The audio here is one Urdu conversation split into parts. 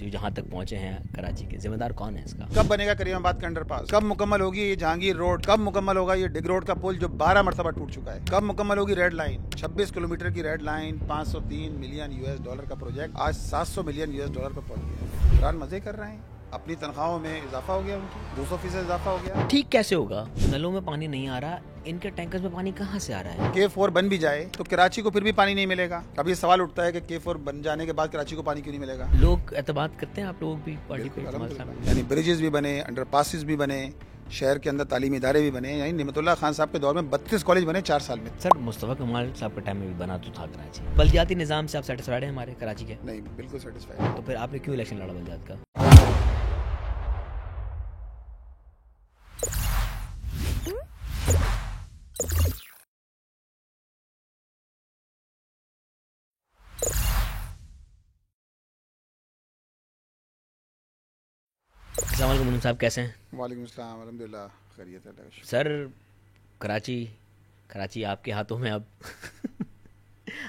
جو جہاں تک پہنچے ہیں کراچی کے، ذمہ دار کون ہے اس کا؟ کب بنے گا کریم آباد کا انڈر پاس؟ کب مکمل ہوگی یہ جہانگیر روڈ؟ کب مکمل ہوگا یہ ڈگ روڈ کا پل جو 12 مرتبہ ٹوٹ چکا ہے؟ کب مکمل ہوگی ریڈ لائن؟ 26 کلومیٹر کی ریڈ لائن، $503 ملین کا پروجیکٹ آج $700 ملین پر پہنچ گیا۔ عمران مزے کر رہے ہیں، اپنی تنخواہوں میں اضافہ ہو گیا، ان کی 200% اضافہ ہو گیا۔ ٹھیک کیسے ہوگا؟ نلوں میں پانی نہیں آ رہا، ان کے ٹینکرز میں پانی کہاں سے آ رہا ہے؟ K4 بن بھی جائے تو کراچی کو پھر بھی پانی نہیں ملے گا۔ اب یہ سوال اٹھتا ہے کہ K4 بن جانے کے بعد کراچی کو پانی کیوں نہیں ملے گا؟ لوگ اعتماد کرتے ہیں، آپ لوگ بھی پارٹی پہ اعتماد کرتے ہیں؟ یعنی بریجز بھی بنے، انڈر پاسز بھی بنے، شہر کے اندر تعلیمی ادارے بھی بنے، یعنی نعمت اللہ خان صاحب کے دور میں 32 کالج بنے 4 سال میں۔ سر مصطفیٰ کمال صاحب کے ٹائم میں بھی بنا تو تھا کراچی۔ بلدیاتی نظام سے آپ سیٹسفائیڈ ہیں ہمارے کراچی کے؟ نہیں، بالکل سیٹسفائی۔ تو پھر آپ نے کیوں الیکشن لڑا بلدیات کا؟ السلام علیکم منم صاحب، کیسے ہیں؟ وعلیکم السلام، الحمدللہ خیریت ہے۔ سر کراچی آپ کے ہاتھوں میں اب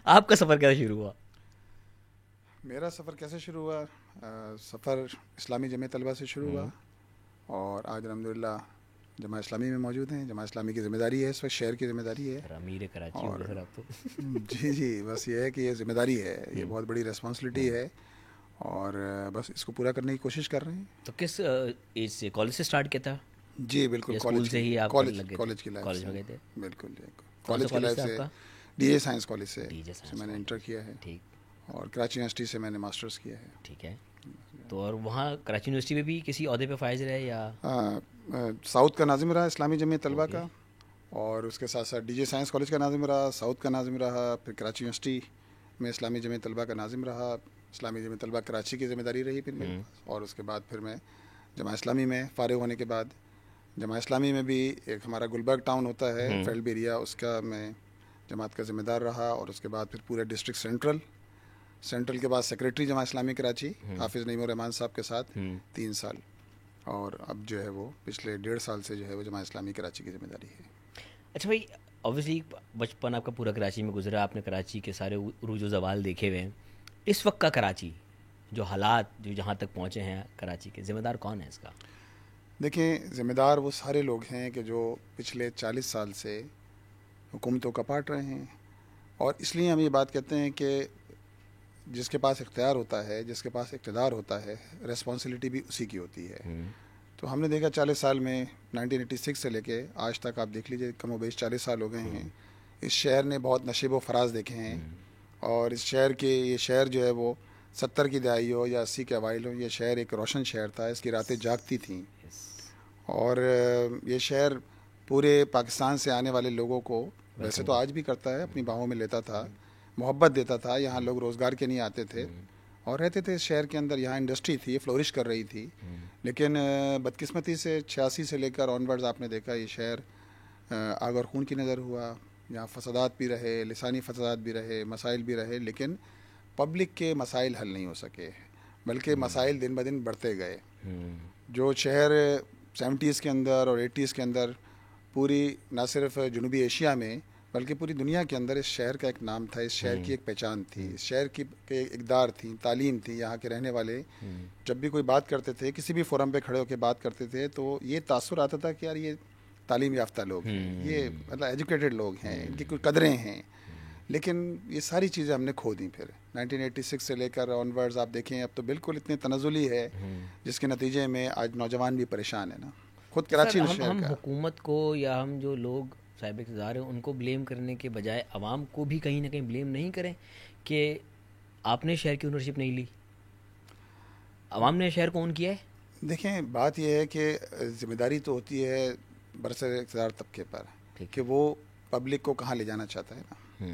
آپ کا سفر کیسے شروع ہوا؟ میرا سفر کیسے شروع ہوا؟ سفر اسلامی جمعیت طلبہ سے شروع ہوا، اور آج الحمدللہ جماعت اسلامی میں موجود ہیں۔ جماعت اسلامی کی ذمہ داری ہے، اس وقت شہر کی ذمہ داری ہے۔ امیر کراچی ہو گئے سر آپ تو۔ جی، بس یہ ہے کہ یہ ذمہ داری ہے، یہ بہت بڑی ریسپانسبلٹی ہے، اور بس اس کو پورا کرنے کی کوشش کر رہے ہیں۔ تو کس ایج سے؟ کالج سے اسٹارٹ کیا تھا؟ جی بالکل، اسکول سے ہی آپ کالج لگ گئے؟ کالج کی لائف کالج میں گئے تھے؟ بالکل جی، کالج کی لائف سے آپ کا؟ ڈی اے سائنس کالج سے سے میں نے انٹر کیا ہے، ٹھیک، اور کراچی یونیورسٹی سے میں نے ماسٹرز کیا ہے۔ ٹھیک ہے۔ تو اور وہاں کراچی یونیورسٹی میں بھی کسی عہدے پہ فائز رہے یا؟ ساؤتھ کا ناظم رہا اسلامی جمعیت طلبہ کا، اور اس کے ساتھ ساتھ ڈی جے سائنس کالج کا ناظم رہا، ساؤتھ کا ناظم رہا، پھر کراچی یونیورسٹی میں اسلامی جمعیت طلبہ کا ناظم رہا۔ اسلامی جمعیت طلبہ کراچی کی ذمہ داری رہی پھر میرے پاس، اور اس کے بعد پھر میں جماعت اسلامی میں فارغ ہونے کے بعد، جماعت اسلامی میں بھی ایک ہمارا گلبرگ ٹاؤن ہوتا ہے، فیلڈ ایریا، اس کا میں جماعت کا ذمہ دار رہا، اور اس کے بعد پھر پورے ڈسٹرکٹ سینٹرل کے بعد سیکریٹری جماعت اسلامی کراچی حافظ نعیم الرحمان صاحب کے ساتھ 3 سال، اور اب جو ہے وہ پچھلے 1.5 سال سے جو ہے وہ جماعت اسلامی کراچی کی ذمہ داری ہے۔ اچھا بھائی، اوبیسلی بچپن آپ کا پورا کراچی میں گزرا، آپ نے کراچی کے سارے عروج و زوال دیکھے ہوئے ہیں۔ اس وقت کا کراچی، جو حالات جو جہاں تک پہنچے ہیں کراچی کے، ذمہ دار کون ہے اس کا؟ دیکھیں، ذمہ دار وہ سارے لوگ ہیں کہ جو پچھلے 40 سال سے حکومتوں کا پاٹ رہے ہیں، اور اس لیے ہم یہ بات کہتے ہیں کہ جس کے پاس اختیار ہوتا ہے، جس کے پاس اقتدار ہوتا ہے، ریسپانسبلٹی بھی اسی کی ہوتی ہے۔ تو ہم نے دیکھا 40 سال میں 1986 سے لے کے آج تک آپ دیکھ لیجئے، کم و بیش 40 سال ہو گئے ہیں، اس شہر نے بہت نشیب و فراز دیکھے ہیں، اور اس شہر یہ شہر جو ہے وہ 70 کی دہائی ہو یا 80 کے اوائل ہو، یہ شہر ایک روشن شہر تھا، اس کی راتیں جاگتی تھیں، اور یہ شہر پورے پاکستان سے آنے والے لوگوں کو، ویسے تو آج بھی کرتا ہے، اپنی باہوں میں لیتا تھا، محبت دیتا تھا۔ یہاں لوگ روزگار کے لیے آتے تھے اور رہتے تھے اس شہر کے اندر، یہاں انڈسٹری تھی، فلورش کر رہی تھی، لیکن بدقسمتی سے 86 سے لے کر آنورڈز آپ نے دیکھا یہ شہر آگ اور خون کی نظر ہوا۔ یہاں فسادات بھی رہے، لسانی فسادات بھی رہے، مسائل بھی رہے، لیکن پبلک کے مسائل حل نہیں ہو سکے، بلکہ مسائل دن بدن بڑھتے گئے۔ جو شہر 70s کے اندر اور 80s کے اندر پوری نہ صرف جنوبی ایشیا میں بلکہ پوری دنیا کے اندر اس شہر کا ایک نام تھا، اس شہر کی ایک پہچان تھی، اس شہر کی اقدار تھی، تعلیم تھی، یہاں کے رہنے والے جب بھی کوئی بات کرتے تھے، کسی بھی فورم پہ کھڑے ہو کے بات کرتے تھے، تو یہ تاثر آتا تھا کہ یار یہ تعلیم یافتہ لوگ ہیں، یہ مطلب ایجوکیٹڈ لوگ ہیں، ان کی کوئی قدریں ہیں، لیکن یہ ساری چیزیں ہم نے کھو دیں۔ پھر 1986 سے لے کر آنورڈز آپ دیکھیں، اب تو بالکل اتنے تنزلی ہے، جس کے نتیجے میں آج نوجوان بھی پریشان ہے نا، خود کراچی شہر ہم کا۔ حکومت کو یا ہم جو لوگ صاحب اقتدار ہیں ان کو بلیم کرنے کے بجائے عوام کو بھی کہیں نہ کہیں بلیم نہیں کریں کہ آپ نے شہر کی اونرشپ نہیں لی، عوام نے شہر کو اون کیا ہے؟ دیکھیں، بات یہ ہے کہ ذمہ داری تو ہوتی ہے برسر اقتدار طبقے پر کہ وہ پبلک کو کہاں لے جانا چاہتا ہے نا،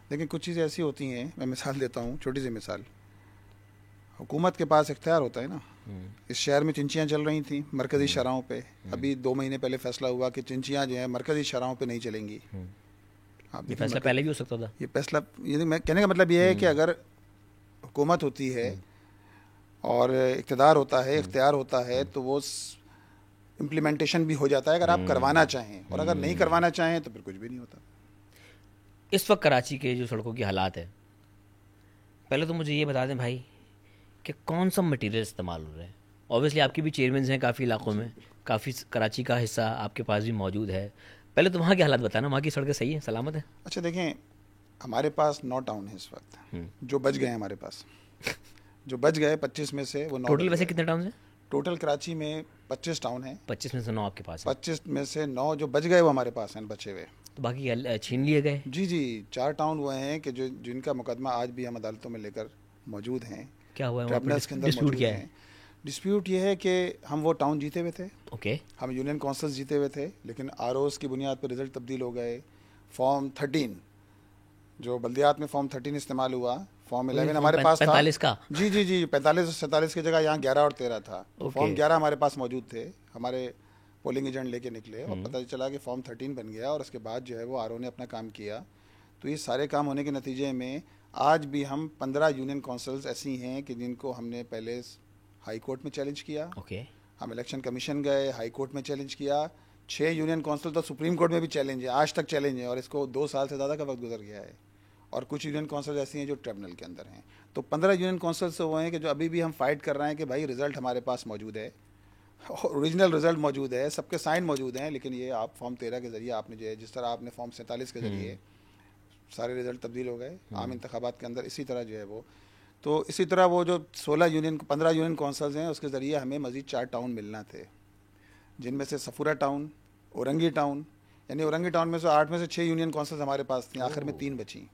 لیکن کچھ چیزیں ایسی ہوتی ہیں، میں مثال دیتا ہوں، چھوٹی سی مثال، حکومت کے پاس اختیار ہوتا ہے نا، اس شہر میں چنچیاں چل رہی تھیں مرکزی شاہراہوں پہ، ابھی 2 مہینے پہلے فیصلہ ہوا کہ چنچیاں جو ہیں مرکزی شاہراہوں پہ نہیں چلیں گی۔ یہ فیصلہ پہلے بھی ہو سکتا تھا، یہ فیصلہ، میں کہنے کا مطلب یہ ہے کہ اگر حکومت ہوتی ہے اور اقتدار ہوتا ہے، اختیار ہوتا ہے، تو وہ امپلیمنٹیشن بھی ہو جاتا ہے اگر آپ کروانا چاہیں، اور اگر نہیں کروانا چاہیں تو پھر کچھ بھی نہیں ہوتا۔ اس وقت کراچی کے جو سڑکوں کی حالات ہے، پہلے تو مجھے یہ بتا دیں بھائی کہ کون سا مٹیریل استعمال ہو رہا ہے. اوبیسلی آپ کی بھی چیئرمینز ہیں کافی علاقوں میں, کافی کراچی کا حصہ آپ کے پاس بھی موجود ہے. پہلے تو وہاں کے حالات بتانا, وہاں کی سڑکیں صحیح ہیں, سلامت ہیں؟ اچھا دیکھیں, ہمارے پاس 9 ٹاؤن ہیں اس وقت جو بچ گئے ہیں ہمارے پاس, جو بچ گئے 25 میں سے وہ 9. ٹوٹل ویسے کتنے ٹاؤن ہیں؟ ٹوٹل کراچی میں 25 ٹاؤن ہیں. 25 میں سے 9 آپ کے پاس ہیں. 25 میں سے 9 جو بچ گئے وہ ہمارے پاس ہیں بچے ہوئے. تو باقی چھین لیے گئے؟ جی 4 ٹاؤن وہ ہیں کہ جن کا مقدمہ آج بھی ہم عدالتوں میں لے کر موجود ہیں. کیا ہوا ہے ٹریبونلز کے اندر ڈسپیوٹ موجود کیا ہے؟ ہیں. ڈسپیوٹ یہ ہے کہ ہم وہ ٹاؤن جیتے ہوئے تھے, اوکے, ہم یونین کونسلز جیتے ہوئے تھے, لیکن آر اوز کی بنیاد پر رزلٹ تبدیل ہو گئے. فارم 13 جو بلدیات میں فارم 13 استعمال ہوا, فارم 11 ہمارے پاس تھا. 45 کا؟ جی 45 اور 47 کی جگہ یہاں 11 اور 13 تھا. فارم 11 ہمارے پاس موجود تھے, ہمارے پولنگ ایجنٹ لے کے نکلے اور پتہ چلا کہ فارم 13 بن گیا, اور اس کے بعد جو ہے وہ آر او نے اپنا کام کیا. تو یہ سارے کام ہونے کے نتیجے میں آج بھی ہم 15 یونین کونسلز ایسی ہیں کہ جن کو ہم نے پہلے ہائی کورٹ میں چیلنج کیا. اوکے, ہم الیکشن کمیشن گئے, ہائی کورٹ میں چیلنج کیا. 6 یونین کونسل تو سپریم کورٹ میں بھی چیلنج ہے, آج تک چیلنج ہے, اور اس کو 2 سال سے زیادہ کا وقت گزر گیا ہے. اور کچھ یونین کونسل ایسی ہیں جو ٹریبونل کے اندر ہیں. تو 15 یونین کونسلز وہ ہیں کہ جو ابھی بھی ہم فائٹ کر رہے ہیں کہ بھائی رزلٹ ہمارے پاس موجود ہے, اوریجنل رزلٹ موجود ہے, سب کے سائن موجود ہیں, لیکن یہ آپ فارم 13 کے ذریعے آپ نے جو ہے جس طرح آپ نے فارم 47 کے ذریعے سارے رزلٹ تبدیل ہو گئے عام انتخابات کے اندر, اسی طرح جو ہے وہ. تو اسی طرح وہ جو 15 یونین کونسلز ہیں اس کے ذریعے ہمیں مزید 4 ٹاؤن ملنا تھے, جن میں سے صفورہ ٹاؤن, اورنگی ٹاؤن, یعنی اورنگی ٹاؤن میں سے 8 میں سے 6 یونین کونسلز ہمارے پاس تھیں, آخر میں 3 بچیں.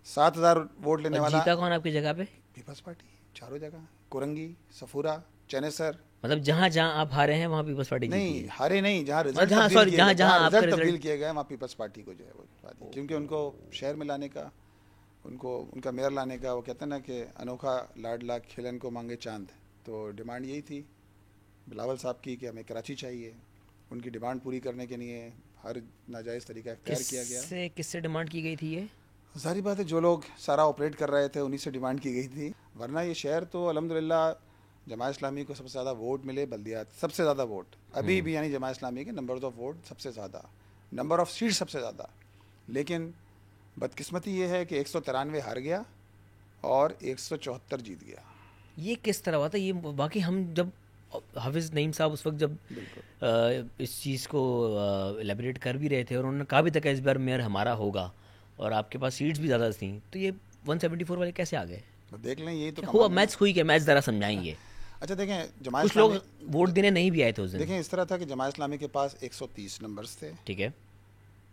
7000 ووٹ لینے والا. جیتا کون آپ کی جگہ پہ؟ Peoples Party. چاروں جگہ, کورنگی, صفورہ, چینسر. مطلب جہاں آپ ہارے ہیں وہاں پیپلز پارٹی نہیں ہارے نہیں, جہاں رزلٹ تبدیل کیے گئے وہاں پیپلز پارٹی کو جو ہے وہ, کیونکہ ان کو شہر میں لانے کا, ان کا میئر لانے کا, وہ کہتے ہیں نا کہ انوکھا لاڈلا کھیلن کو مانگے چاند, تو ڈیمانڈ یہی تھی بلاول صاحب کی کہ ہمیں کراچی چاہیے. ان کی ڈیمانڈ پوری کرنے کے لیے ہر ناجائز طریقہ اختیار کیا گیا. کس سے ڈیمانڈ کی گئی تھی یہ؟ ظاہری بات ہے جو لوگ سارا آپریٹ کر رہے تھے انہی سے ڈیمانڈ کی گئی تھی, ورنہ یہ شہر تو الحمدللہ جماعت اسلامی کو سب سے زیادہ ووٹ ملے, بلدیات سب سے زیادہ ووٹ ابھی بھی, یعنی جماعت اسلامی کے نمبر آف ووٹ سب سے زیادہ, نمبر آف سیٹ سب سے زیادہ. لیکن بدقسمتی یہ ہے کہ 193 ہار گیا اور 174 جیت گیا. یہ کس طرح ہوا تھا؟ یہ باقی ہم جب حافظ نعیم صاحب اس وقت جب اس چیز کو ایلیبریٹ کر بھی رہے تھے اور انہوں نے کہا بھی تھا کہ اس بار میئر ہمارا ہوگا اور آپ کے پاس سیٹس بھی زیادہ تھیں, تو یہ 174 والے کیسے آ گئے؟ دیکھ لیں, یہی تو ہوا میچ ہوئی کہ میچ ذرا سمجھائیں گے. اچھا دیکھیں, جماعت کچھ لوگ ووٹ دینے نہیں بھی آئے تھے اس دن. دیکھیں اس طرح تھا کہ جماعت اسلامی کے پاس 130 نمبرز تھے, ٹھیک ہے,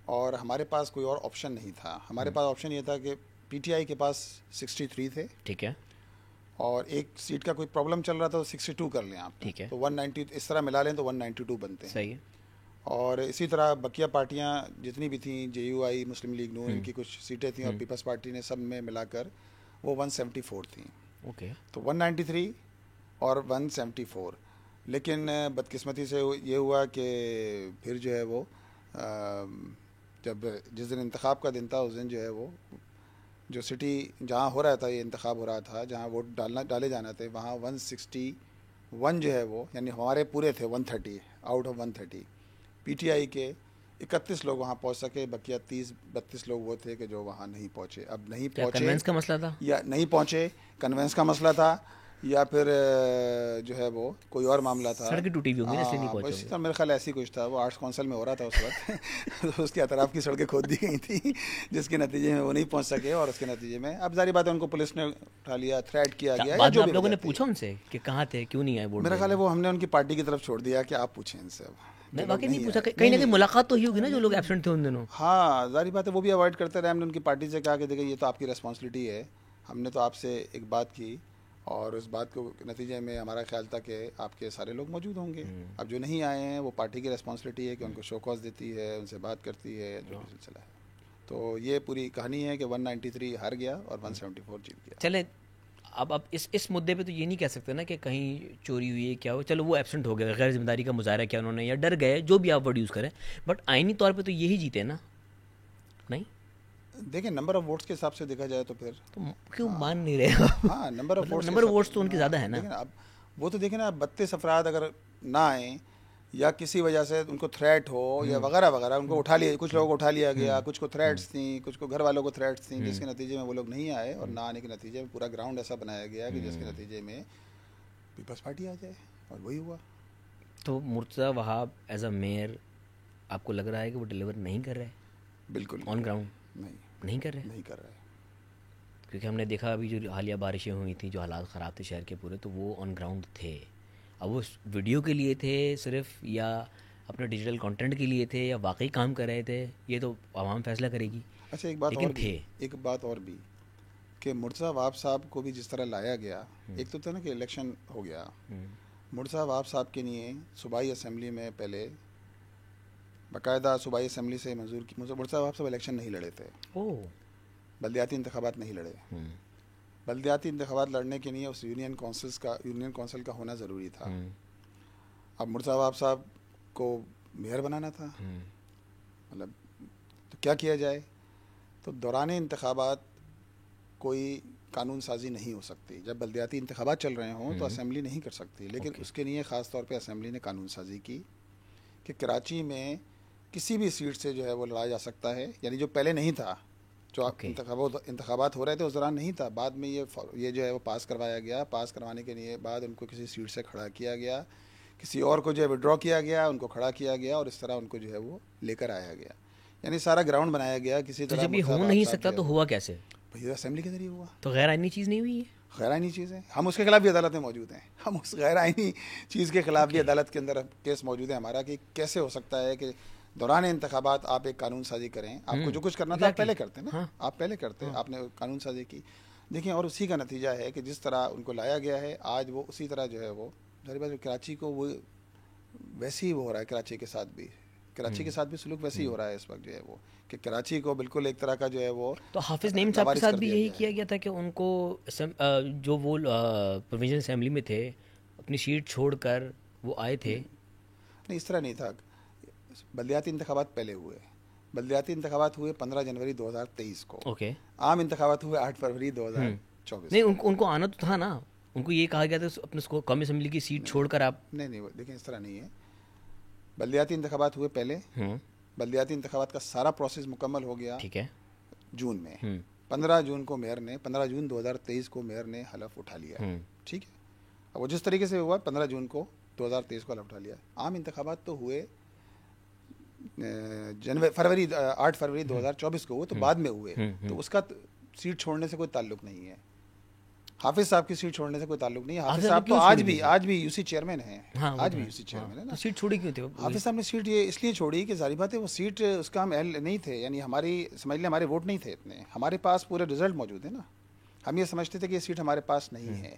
اور ہمارے پاس کوئی اور آپشن نہیں تھا. ہمارے پاس آپشن یہ تھا کہ پی ٹی آئی کے پاس 63 تھے, ٹھیک ہے, اور ایک سیٹ کا کوئی پرابلم چل رہا تھا تو 62 کر لیں آپ, ٹھیک ہے, تو 190 اس طرح ملا لیں تو 192 بنتے ہیں. صحیح ہے. اور اسی طرح بقیہ پارٹیاں جتنی بھی تھیں, جے یو آئی, مسلم لیگ نون, ان کی کچھ سیٹیں تھیں, اور پیپلز پارٹی نے سب میں ملا کر وہ 174 تھیں. اوکے, تو 193 اور 174. لیکن بدقسمتی سے یہ ہوا کہ پھر جو ہے وہ جس دن انتخاب کا دن تھا اس دن جو ہے وہ جو سٹی جہاں ہو رہا تھا, یہ انتخاب ہو رہا تھا, جہاں ووٹ ڈالے جانا تھے, وہاں 161 جو ہے وہ, یعنی ہمارے پورے تھے 130 آؤٹ آف 130. پی ٹی آئی کے 31 لوگ وہاں پہنچ سکے, بقیہ 30-32 لوگ وہ تھے کہ جو وہاں نہیں پہنچے. اب نہیں پہنچے, کنوینس کا مسئلہ تھا, یا نہیں پہنچے کنوینس کا مسئلہ تھا, یا پھر جو ہے وہ کوئی اور معاملہ تھا, سڑکیں ٹوٹی ہوئی ہوں گی اس لیے نہیں پہنچے. اسی طرح میرے خیال ایسی کچھ تھا, وہ آرٹس کونسل میں ہو رہا تھا اس وقت اس کے اطراف کی سڑکیں کھود دی گئی تھیں, جس کے نتیجے میں وہ نہیں پہنچ سکے, اور اس کے نتیجے میں اب ظاہری بات ہے ان کو پولیس نے اٹھا لیا, تھریٹ کیا گیا. بعد میں آپ لوگوں نے پوچھا ان سے کہ کہاں تھے, کیوں نہیں آئے ووٹ؟ میرا خیال ہے وہ ہم نے ان کی پارٹی کی طرف چھوڑ دیا کہ آپ پوچھیں ان سے. اب میں واقعی نہیں پوچھا, کہیں نہ کہیں ملاقات تو ہی ہوگی نا جو لوگ ایبسنٹ تھے ان دنوں. ہاں ظاہری بات ہے, وہ بھی اوائڈ کرتے رہے. ہم نے ان کی پارٹی سے کہا کہ دیکھیں یہ تو آپ کی ریسپانسبلٹی ہے, ہم نے تو آپ سے ایک بات کی, اور اس بات کو نتیجے میں ہمارا خیال تھا کہ آپ کے سارے لوگ موجود ہوں گے. اب جو نہیں آئے ہیں وہ پارٹی کی ریسپانسبلٹی ہے کہ ان کو شو کاز دیتی ہے, ان سے بات کرتی ہے, جو بھی سلسلہ ہے. تو یہ پوری کہانی ہے کہ 193 ہار گیا اور 174 جیت گیا. چلے اب اس مدعے پہ تو یہ نہیں کہہ سکتے نا کہ کہیں چوری ہوئی ہے, کیا ہو, چلو وہ ایبسنٹ ہو گئے, غیر ذمہ داری کا مظاہرہ کیا انہوں نے, یا ڈر گئے, جو بھی آپ ورڈ یوز کریں, بٹ آئینی طور پہ تو یہی جیتے نا. نہیں دیکھیں نمبر آف ووٹس کے حساب سے دیکھا جائے تو پھر تو کیوں مان نہیں رہے آپ؟ ہاں نمبر آف ووٹس تو ان کے زیادہ ہے نا. اب وہ تو دیکھیں نا, 32 افراد اگر نہ آئیں یا کسی وجہ سے ان کو تھریٹ ہو یا وغیرہ وغیرہ ان کو اٹھا لیا, کچھ لوگوں کو اٹھا لیا گیا, کچھ کو تھریٹس تھیں, کچھ کو گھر والوں کو تھریٹس تھیں, جس کے نتیجے میں وہ لوگ نہیں آئے, اور نہ آنے کے نتیجے میں پورا گراؤنڈ ایسا بنایا گیا کہ جس کے نتیجے میں پیپلز پارٹی آ جائے, اور وہی ہوا. تو مرتضیٰ وہاب ایز اے میئر آپ کو لگ رہا ہے کہ وہ ڈیلیور نہیں کر رہے بالکل آن گراؤنڈ؟ نہیں کر رہے, نہیں کر رہے, کیونکہ ہم نے دیکھا ابھی جو حالیہ بارشیں ہوئی تھیں, جو حالات خراب تھے شہر کے پورے, تو وہ آن گراؤنڈ تھے. اب وہ ویڈیو کے لیے تھے صرف, یا اپنے ڈیجیٹل کانٹینٹ کے لیے تھے, یا واقعی کام کر رہے تھے, یہ تو عوام فیصلہ کرے گی. اچھا ایک بات لیکن اور بھی, تھے. ایک بات اور بھی کہ مرتضیٰ وہاب صاحب کو بھی جس طرح لایا گیا, ایک تو تھا نا کہ الیکشن ہو گیا, مرتضیٰ وہاب صاحب کے لیے صوبائی اسمبلی میں پہلے باقاعدہ صوبائی اسمبلی سے منظور کی, مرتضیٰ وہاب صاحب الیکشن نہیں لڑے تھے, بلدیاتی انتخابات نہیں لڑے. بلدیاتی انتخابات لڑنے کے لیے اس یونین کونسل کا ہونا ضروری تھا. اب مرتضیٰ وہاب صاحب کو میئر بنانا تھا, مطلب تو کیا کیا جائے, تو دوران انتخابات کوئی قانون سازی نہیں ہو سکتی. جب بلدیاتی انتخابات چل رہے ہوں تو اسمبلی نہیں کر سکتی, لیکن اس کے لیے خاص طور پہ اسمبلی نے قانون سازی کی کہ کراچی میں کسی بھی سیٹ سے جو ہے وہ لڑایا جا سکتا ہے, یعنی جو پہلے نہیں تھا, جو انتخابات ہو رہے تھے اس دوران نہیں تھا, بعد میں یہ جو ہے وہ پاس کروایا گیا. پاس کروانے کے لیے بعد ان کو کسی سیٹ سے کھڑا کیا گیا, کسی اور کو جو ہے وڈرا کیا گیا, ان کو کھڑا کیا گیا, اور اس طرح ان کو جو ہے وہ لے کر آیا گیا. یعنی سارا گراؤنڈ بنایا گیا کسی طرح. جب یہ ہو نہیں سکتا تو ہوا کیسے؟ بھائی اسمبلی کے ذریعے ہوا. تو غیر آئینی چیز نہیں ہوئی ہے؟ غیر آئینی چیز ہے, ہم اس کے خلاف بھی عدالت میں موجود ہیں, ہم اس غیر آئینی چیز کے خلاف بھی عدالت کے اندر کیس موجود ہے ہمارا, کہ کیسے ہو سکتا ہے کہ دوران انتخابات آپ ایک قانون سازی کریں. آپ کو جو کچھ کرنا تھا آپ پہلے کرتے نا, آپ پہلے کرتے, آپ نے قانون سازی کی. دیکھیں, اور اسی کا نتیجہ ہے کہ جس طرح ان کو لایا گیا ہے آج وہ اسی طرح جو ہے وہ ظاہر بات کراچی کو وہ ویسے ہی ہو رہا ہے. کراچی کے ساتھ بھی سلوک ویسے ہی ہو رہا ہے اس وقت جو ہے وہ, کہ کراچی کو بالکل ایک طرح کا جو ہے وہ. تو حافظ نعیم صاحب کے ساتھ بھی یہی کیا گیا تھا کہ ان کو جو وہ پروونشل اسمبلی میں تھے اپنی سیٹ چھوڑ کر وہ آئے تھے. نہیں, اس طرح نہیں تھا. بلدیاتی انتخابات پہلے ہوئے, بلدیاتی انتخابات ہوئے 15 جنوری 2023 کو. اوکے. عام انتخابات ہوئے 8 فروری 2024. نہیں, ان کو آنا تو تھا نا, ان کو یہ کہا گیا تھا اپنے قومی اسمبلی کی سیٹ چھوڑ کر آپ. نہیں, دیکھیں اس طرح نہیں ہے. بلدیاتی انتخابات ہوئے پہلے, بلدیاتی انتخابات کا سارا پروسیس مکمل ہو گیا, ٹھیک ہے, جون میں. 15 جون 2023 کو میئر نے حلف اٹھا لیا, ٹھیک ہے. اب وہ جس طریقے سے ہوا 15 جون کو 2023 کو حلف اٹھا لیا. عام انتخابات تو ہوئے 8 فروری 2024 کو, وہ تو بعد میں ہوئے, تو اس کا سیٹ چھوڑنے سے کوئی تعلق نہیں ہے. حافظ صاحب کی سیٹ چھوڑنے سے کوئی تعلق نہیں ہے. حافظ صاحب تو آج بھی یو سی چیئرمین ہیں, آج بھی یو سی چیئرمین ہے نا. سیٹ چھوڑی کیوں تھی حافظ صاحب نے سیٹ یہ اس لیے چھوڑی کہ ظاہر بات ہے وہ سیٹ اس کا ہم اہل نہیں تھے, یعنی ہماری سمجھ لیں ہمارے ووٹ نہیں تھے اتنے, ہمارے پاس پورے رزلٹ موجود ہیں نا. ہم یہ سمجھتے تھے کہ یہ سیٹ ہمارے پاس نہیں ہے,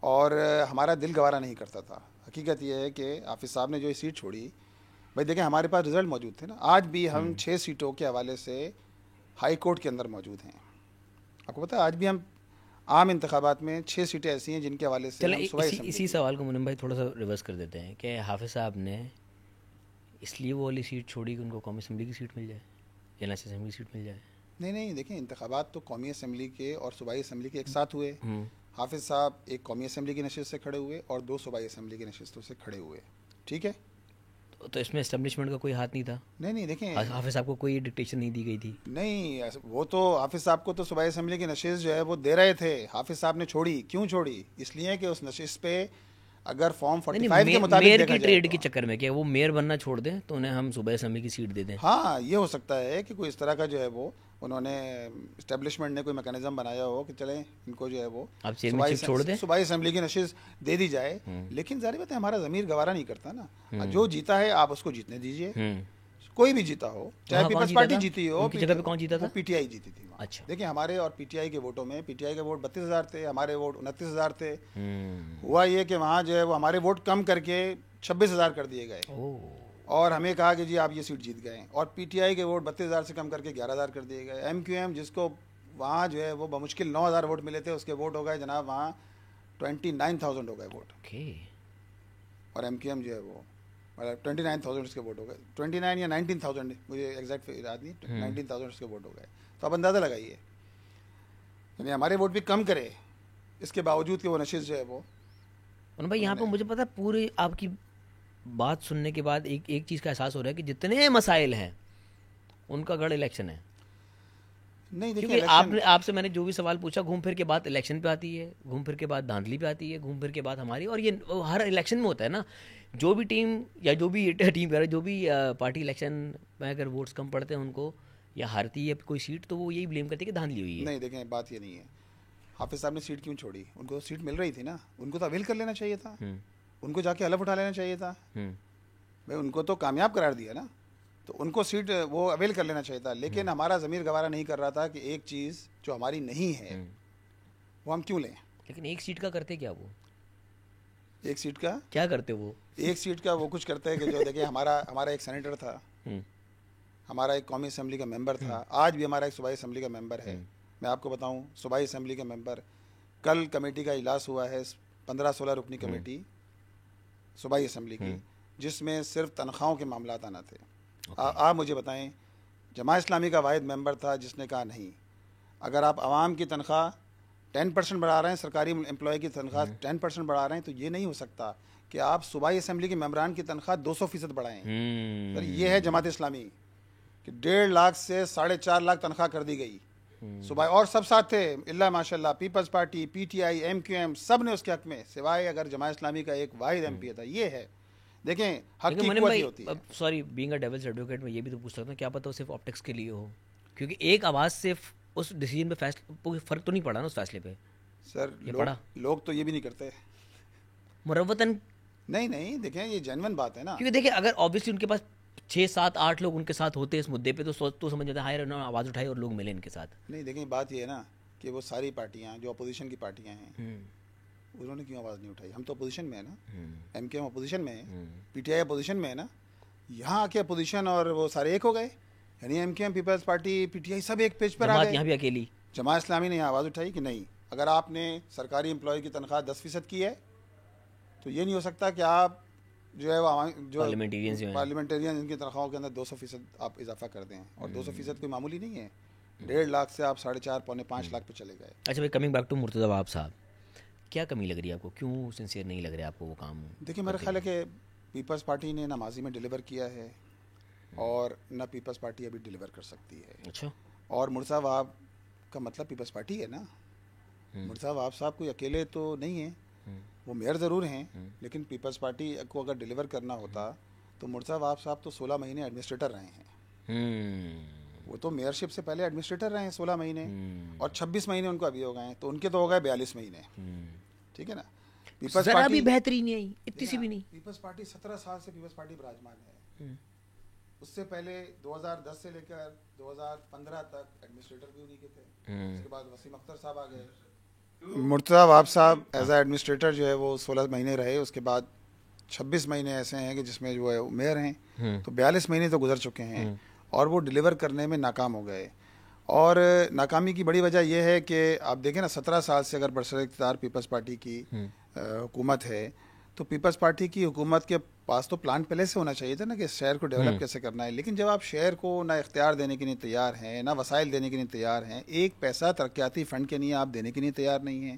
اور ہمارا دل گوارا نہیں کرتا تھا. حقیقت یہ ہے کہ حافظ صاحب نے جو یہ سیٹ چھوڑی, بھائی دیکھیں ہمارے پاس رزلٹ موجود تھے نا. آج بھی ہم 6 سیٹوں کے حوالے سے ہائی کورٹ کے اندر موجود ہیں. آپ کو پتہ ہے آج بھی ہم عام انتخابات میں 6 سیٹیں ایسی ہیں جن کے حوالے سے. اسی سوال کو منم بھائی تھوڑا سا ریورس کر دیتے ہیں کہ حافظ صاحب نے اس لیے وہ والی سیٹ چھوڑی کہ ان کو قومی اسمبلی کی سیٹ مل جائے یا نیشنل اسمبلی کی سیٹ مل جائے. نہیں, دیکھیں انتخابات تو قومی اسمبلی کے اور صوبائی اسمبلی کے ایک ساتھ ہوئے. حافظ صاحب ایک قومی اسمبلی کی نشست سے کھڑے ہوئے اور 2 صوبائی اسمبلی کی نشستوں سے کھڑے ہوئے, ٹھیک ہے. تو اس میں اسٹیبلشمنٹ کا کوئی ہاتھ نہیں تھا. نہیں, دیکھیں حافظ صاحب کو کوئی ڈکٹیشن نہیں دی گئی تھی. نہیں, وہ تو حافظ صاحب کو تو صوبائی اسمبلی کی نشست جو ہے وہ دے رہے تھے. حافظ صاحب نے چھوڑی, کیوں چھوڑی؟ اس لیے کہ اس نشست پہ اگر فارم 45 کے مطابق میئر کی ٹریڈ کے چکر میں کہ وہ میئر بننا چھوڑ دیں تو انہیں ہم صوبائی اسمبلی کی سیٹ دے دیں. ہاں, یہ ہو سکتا ہے کہ کوئی اس طرح کا جو ہے وہ انہوں نے اسٹیبلشمنٹ نے کوئی میکانزم بنایا ہو کہ چلیں ان کو جو ہے وہ صوبائی اسمبلی کی نشست دے دی جائے. لیکن ظاہر بات ہے ہمارا ضمیر گوارا نہیں کرتا نا. جو جیتا ہے آپ اس کو جیتنے دیجیے, کوئی بھی جیتا ہو, چاہے پیپلز پارٹی جیتی ہو. جگہ پہ کون جیتا تھا؟ پی ٹی آئی جیتی تھی. اچھا, دیکھیں ہمارے اور پی ٹی آئی کے ووٹوں میں پی ٹی آئی کے ووٹ 32,000 تھے, ہمارے ووٹ 29,000 تھے. ہوا یہ کہ وہاں جو ہے وہ ہمارے ووٹ کم کر کے 26,000 کر دیے گئے, اور ہمیں کہا کہ جی آپ یہ سیٹ جیت گئے. اور پی ٹی آئی کے ووٹ 32,000 سے کم کر کے 11,000 کر دیے گئے. ایم کیو ایم جس کو وہاں جو ہے وہ بمشکل 9,000 ووٹ ملے تھے, اس کے ووٹ ہو گئے جناب وہاں 29,000 ہو گئے ووٹ. اور ایم کیو ایم جو ہے وہ 29,000 اس کے ووٹ ہو گئے, 29 یا 19,000 مجھے ایگزیکٹ یاد نہیں, 19,000 اس کے ووٹ ہو گئے. تو آپ اندازہ لگائیے, یعنی ہمارے ووٹ بھی کم کرے اس کے باوجود کہ وہ نشست جو ہے وہ. بھائی یہاں پہ مجھے پتا پوری آپ کی بات سننے کے بعد ایک چیز کا احساس ہو رہا ہے کہ جتنے مسائل ہیں ان کا گڑھ الیکشن ہے. نہیں کیونکہ آپ سے میں نے جو بھی سوال پوچھا گھوم پھر کے بعد الیکشن پہ آتی ہے, گھوم پھر کے بعد دھاندلی پہ آتی ہے, گھوم پھر کے بعد ہماری, اور یہ ہر الیکشن میں ہوتا ہے نا. جو بھی ٹیم یا جو بھی ٹیم جو بھی پارٹی الیکشن میں اگر ووٹس کم پڑتے ہیں ان کو یا ہارتی ہے کوئی سیٹ تو وہ یہی بلیم کرتی ہے کہ دھاندلی ہوئی ہے. نہیں دیکھیں بات یہ نہیں ہے. حافظ صاحب نے سیٹ کیوں چھوڑی؟ ان کو سیٹ مل رہی تھی نا, ان کو تو اویل کر لینا چاہیے تھا, ان کو جا کے حلف اٹھا لینا چاہیے تھا. بھائی ان کو تو کامیاب قرار دیا نا, تو ان کو سیٹ وہ اویل کر لینا چاہیے تھا. لیکن ہمارا ضمیر گوارا نہیں کر رہا تھا کہ ایک چیز جو ہماری نہیں ہے وہ ہم کیوں لیں. لیکن ایک سیٹ کا کرتے کیا وہ؟ ایک سیٹ کا کیا کرتے وہ؟ ایک سیٹ کا وہ کچھ کرتے ہیں کہ جو دیکھیں ہمارا ایک سینیٹر تھا, ہمارا ایک قومی اسمبلی کا ممبر تھا, آج بھی ہمارا ایک صوبائی اسمبلی کا ممبر ہے. میں آپ کو بتاؤں صوبائی اسمبلی کا ممبر, کل کمیٹی کا اجلاس ہوا ہے 15-16 رکنی کمیٹی صوبائی اسمبلی کی, جس میں صرف تنخواہوں کے معاملات آنا تھے. آپ مجھے بتائیں, جماعت اسلامی کا واحد ممبر تھا جس نے کہا نہیں, اگر آپ عوام کی تنخواہ 10% بڑھا رہے ہیں, سرکاری امپلائی کی تنخواہ 10% بڑھا رہے ہیں, تو یہ نہیں ہو سکتا کہ آپ صوبائی اسمبلی کے ممبران کی تنخواہ 200% بڑھائیں. سر یہ ہے جماعت اسلامی کہ 1.5 لاکھ سے 4.5 لاکھ تنخواہ کر دی گئی صوبائی, اور سب ساتھ تھے اللہ ماشاء اللہ, people's party, P T I, M Q M, سب نے اس کے حق میں, سوائے اگر جماعت اسلامی کا ایک واحد ایم پی تھا. یہ ہے دیکھیں حق کی قوت ہوتی ہے. Sorry being a devil's advocate میں یہ بھی تو پوچھ سکتا ہوں, کیا پتہ وہ صرف آپٹکس کے لیے ہو, کیونکہ ایک آواز سے اس ڈیسیجن پہ فیصلہ فرق تو نہیں پڑا نا اس فیصلے پہ. سر لوگ تو یہ بھی نہیں کرتے مروتاً. نہیں دیکھیں یہ جینون بات ہے نا, کیونکہ دیکھیں اگر آبویسلی ان کے پاس 6-7-8 لوگ ان کے ساتھ ہوتے اس مدعے پہ تو سمجھ جاتا ہے انہوں نے آواز اٹھائی اور لوگ ملے ان کے ساتھ. نہیں دیکھیں بات یہ ہے نا کہ وہ ساری پارٹیاں جو اپوزیشن کی پارٹیاں ہیں انہوں نے کیوں آواز نہیں اٹھائی؟ ہم تو اپوزیشن میں ہیں نا, ایم کیو ایم اپوزیشن میں ہے, پی ٹی آئی اپوزیشن میں ہے نا. یہاں آ کے اپوزیشن اور وہ سارے ایک ہو گئے, یعنی M Q M, people's party, P T I سب ایک پیج پر آ گئے. یہاں بھی اکیلی جماعت اسلامی نے یہاں آواز اٹھائی کہ نہیں, اگر آپ نے سرکاری امپلائی کی تنخواہ 10% کی ہے تو یہ نہیں ہو سکتا کہ آپ جو ہے جو پارلیمنٹیرین ان کی تنخواہوں کے اندر 200% آپ اضافہ کر دیں, اور 200% کوئی معمولی نہیں ہے. 1.5 لاکھ سے آپ 4.5-5 لاکھ پہ چلے گئے. اچھا بھائی, کمنگ بیک ٹو مرتضیٰ وہاب صاحب, کیا کمی لگ رہی ہے آپ کو, کیوں سنسیئر نہیں لگ رہا ہے آپ کو وہ کام؟ دیکھیں میرا خیال ہے کہ پیپلز پارٹی نے نہ ماضی میں ڈیلیور کیا ہے اور نہ پیپلز پارٹی ابھی ڈیلیور کر سکتی ہے. اچھا, اور مرتضیٰ وہاب کا مطلب پیپلز پارٹی ہے نا. مرتضیٰ وہاب صاحب کوئی اکیلے تو نہیں ہیں, وہ میئر ضرور ہیں, لیکن پیپلز پارٹی کو اگر ڈیلیور کرنا ہوتا تو مرتضیٰ وہاب صاحب تو 16 مہینے ایڈمنسٹریٹر رہے ہیں. وہ تو میئرشپ سے پہلے ایڈمنسٹریٹر رہے ہیں 16 مہینے, اور 26 مہینے ان کو ابھی ہو گئے ہیں, تو ان کے تو ہو گئے 42 مہینے. ٹھیک ہے نا. پیپلز پارٹی بہتری نہیں آئی, اتنی سی بھی نہیں. پیپلز پارٹی 17 سال سے پیپلز پارٹی براجمان ہے. اس سے پہلے 2010 سے لے کر 2015 تک ایڈمنسٹریٹر بھی انہیں کے تھے. اس کے بعد وسیم اختر صاحب آ گئے. مرتضیٰ وہاب صاحب ایز اے ایڈمنسٹریٹر جو ہے وہ 16 مہینے رہے. اس کے بعد 26 مہینے ایسے ہیں کہ جس میں جو ہے میئر ہیں, تو 42 مہینے تو گزر چکے ہیں, اور وہ ڈیلیور کرنے میں ناکام ہو گئے. اور ناکامی کی بڑی وجہ یہ ہے کہ آپ دیکھیں نا, 17 سال سے اگر برسر اقتدار پیپلز پارٹی کی حکومت ہے, تو پیپلز پارٹی کی حکومت کے پاس تو پلان پہلے سے ہونا چاہیے تھا نا کہ شہر کو ڈیولپ کیسے کرنا ہے. لیکن جب آپ شہر کو نہ اختیار دینے کے لیے تیار ہیں, نہ وسائل دینے کے لیے تیار ہیں, ایک پیسہ ترقیاتی فنڈ کے لیے آپ دینے کے لیے تیار نہیں ہیں.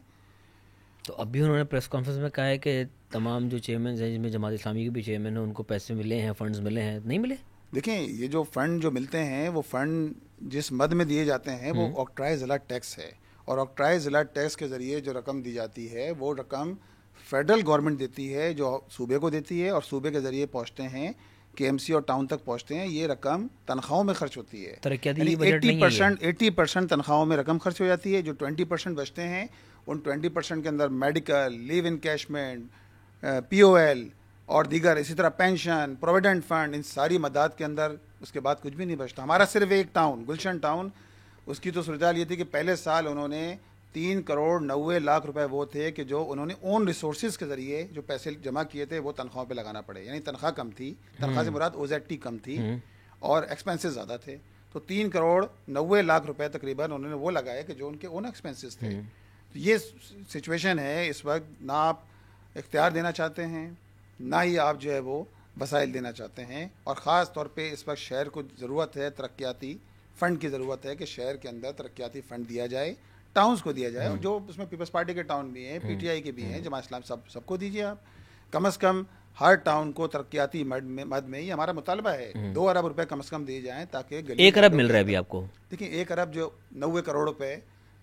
تو ابھی انہوں نے پریس کانفرنس میں کہا ہے کہ تمام جو چیئرمین ہیں, جن میں جماعت اسلامی کے بھی چیئرمین ہیں, ان کو پیسے ملے ہیں, فنڈز ملے ہیں, نہیں ملے. دیکھیں یہ جو فنڈ جو ملتے ہیں, وہ فنڈ جس مد میں دیے جاتے ہیں وہ آکٹرائز ضلع ٹیکس ہے, اور آکٹرائز ضلع ٹیکس کے ذریعے جو رقم دی جاتی ہے وہ رقم فیڈرل گورنمنٹ دیتی ہے, جو صوبے کو دیتی ہے, اور صوبے کے ذریعے پہنچتے ہیں کے ایم سی اور ٹاؤن تک پہنچتے ہیں. یہ رقم تنخواہوں میں خرچ ہوتی ہے, 80% تنخواہوں میں رقم خرچ ہو جاتی ہے. جو 20% بچتے ہیں, ان 20% کے اندر میڈیکل, لیو انکیشمنٹ, پی او ایل اور دیگر اسی طرح پینشن, پروویڈنٹ فنڈ, ان ساری مداد کے اندر اس کے بعد کچھ بھی نہیں بچتا. ہمارا صرف ایک ٹاؤن گلشن ٹاؤن, اس کی تو صورتحال یہ تھی کہ پہلے سال انہوں نے 3,90,00,000 روپے وہ تھے کہ جو انہوں نے اون ریسورسز کے ذریعے جو پیسے جمع کیے تھے وہ تنخواہوں پہ لگانا پڑے. یعنی تنخواہ کم تھی, تنخواہ سے مراد او زیڈ ٹی کم تھی, اور ایکسپینسز زیادہ تھے. تو 3,90,00,000 روپے تقریباً انہوں نے وہ لگائے کہ جو ان کے اون ایکسپینسز تھے. تو یہ سچویشن ہے اس وقت, نہ آپ اختیار دینا چاہتے ہیں, نہ ہی آپ جو ہے وہ وسائل دینا چاہتے ہیں. اور خاص طور پہ اس وقت شہر کو ضرورت ہے ترقیاتی فنڈ کی ضرورت ہے, کہ شہر کے اندر ترقیاتی فنڈ دیا جائے, ٹاؤنز کو دیا جائے. اور جو اس میں پیپلز پارٹی کے ٹاؤن بھی ہیں, پی ٹی آئی کے بھی ہیں, جماعت اسلام, سب کو دیجیے آپ. کم از کم ہر ٹاؤن کو ترقیاتی مد میں یہ ہمارا مطالبہ ہے 2 ارب روپے کم از کم دیے جائیں تاکہ 1 ارب مل رہا ہے ابھی آپ کو. دیکھیں 1 ارب جو 90 کروڑ روپے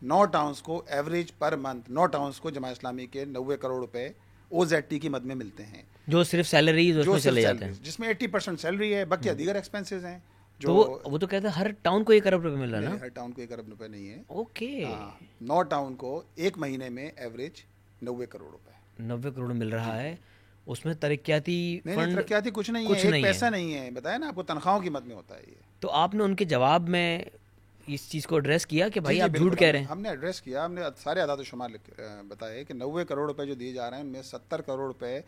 9 ٹاؤنس کو ایوریج پر منتھ 9 ٹاؤنس کو جماعت اسلامی کے 90 کروڑ روپے OZT کی مد میں ملتے ہیں, جو صرف سیلریز اس میں چلے جاتے ہیں, جس میں 80% سیلری ہے, باقی دیگر ایکسپینسز ہیں. تو وہ تو کہتے ہیں ہر ٹاؤن کو 1 ارب روپے مل رہا ہے نا. ہر ٹاؤن کو 1 ارب روپے نہیں ہے. اوکے. 9 ٹاؤن کو ایک مہینے میں ایوریج 90 کروڑ روپے 90 کروڑ مل رہا ہے. اس میں ترقیاتی نہیں, ترقیاتی کچھ نہیں ہے, ایک پیسہ نہیں ہے. بتایا نا آپ کو, تنخواہوں کی مد میں ہوتا ہے یہ. تو آپ نے ان کے جواب میں اس چیز کو ایڈریس کیا کہ بھائی آپ جھوٹ کہہ رہے ہیں؟ ہم نے ایڈریس کیا, ہم نے سارے اعداد و شمار بتائے کہ 90 کروڑ روپے جو دیے جا رہے ہیں ان میں 70 کروڑ روپے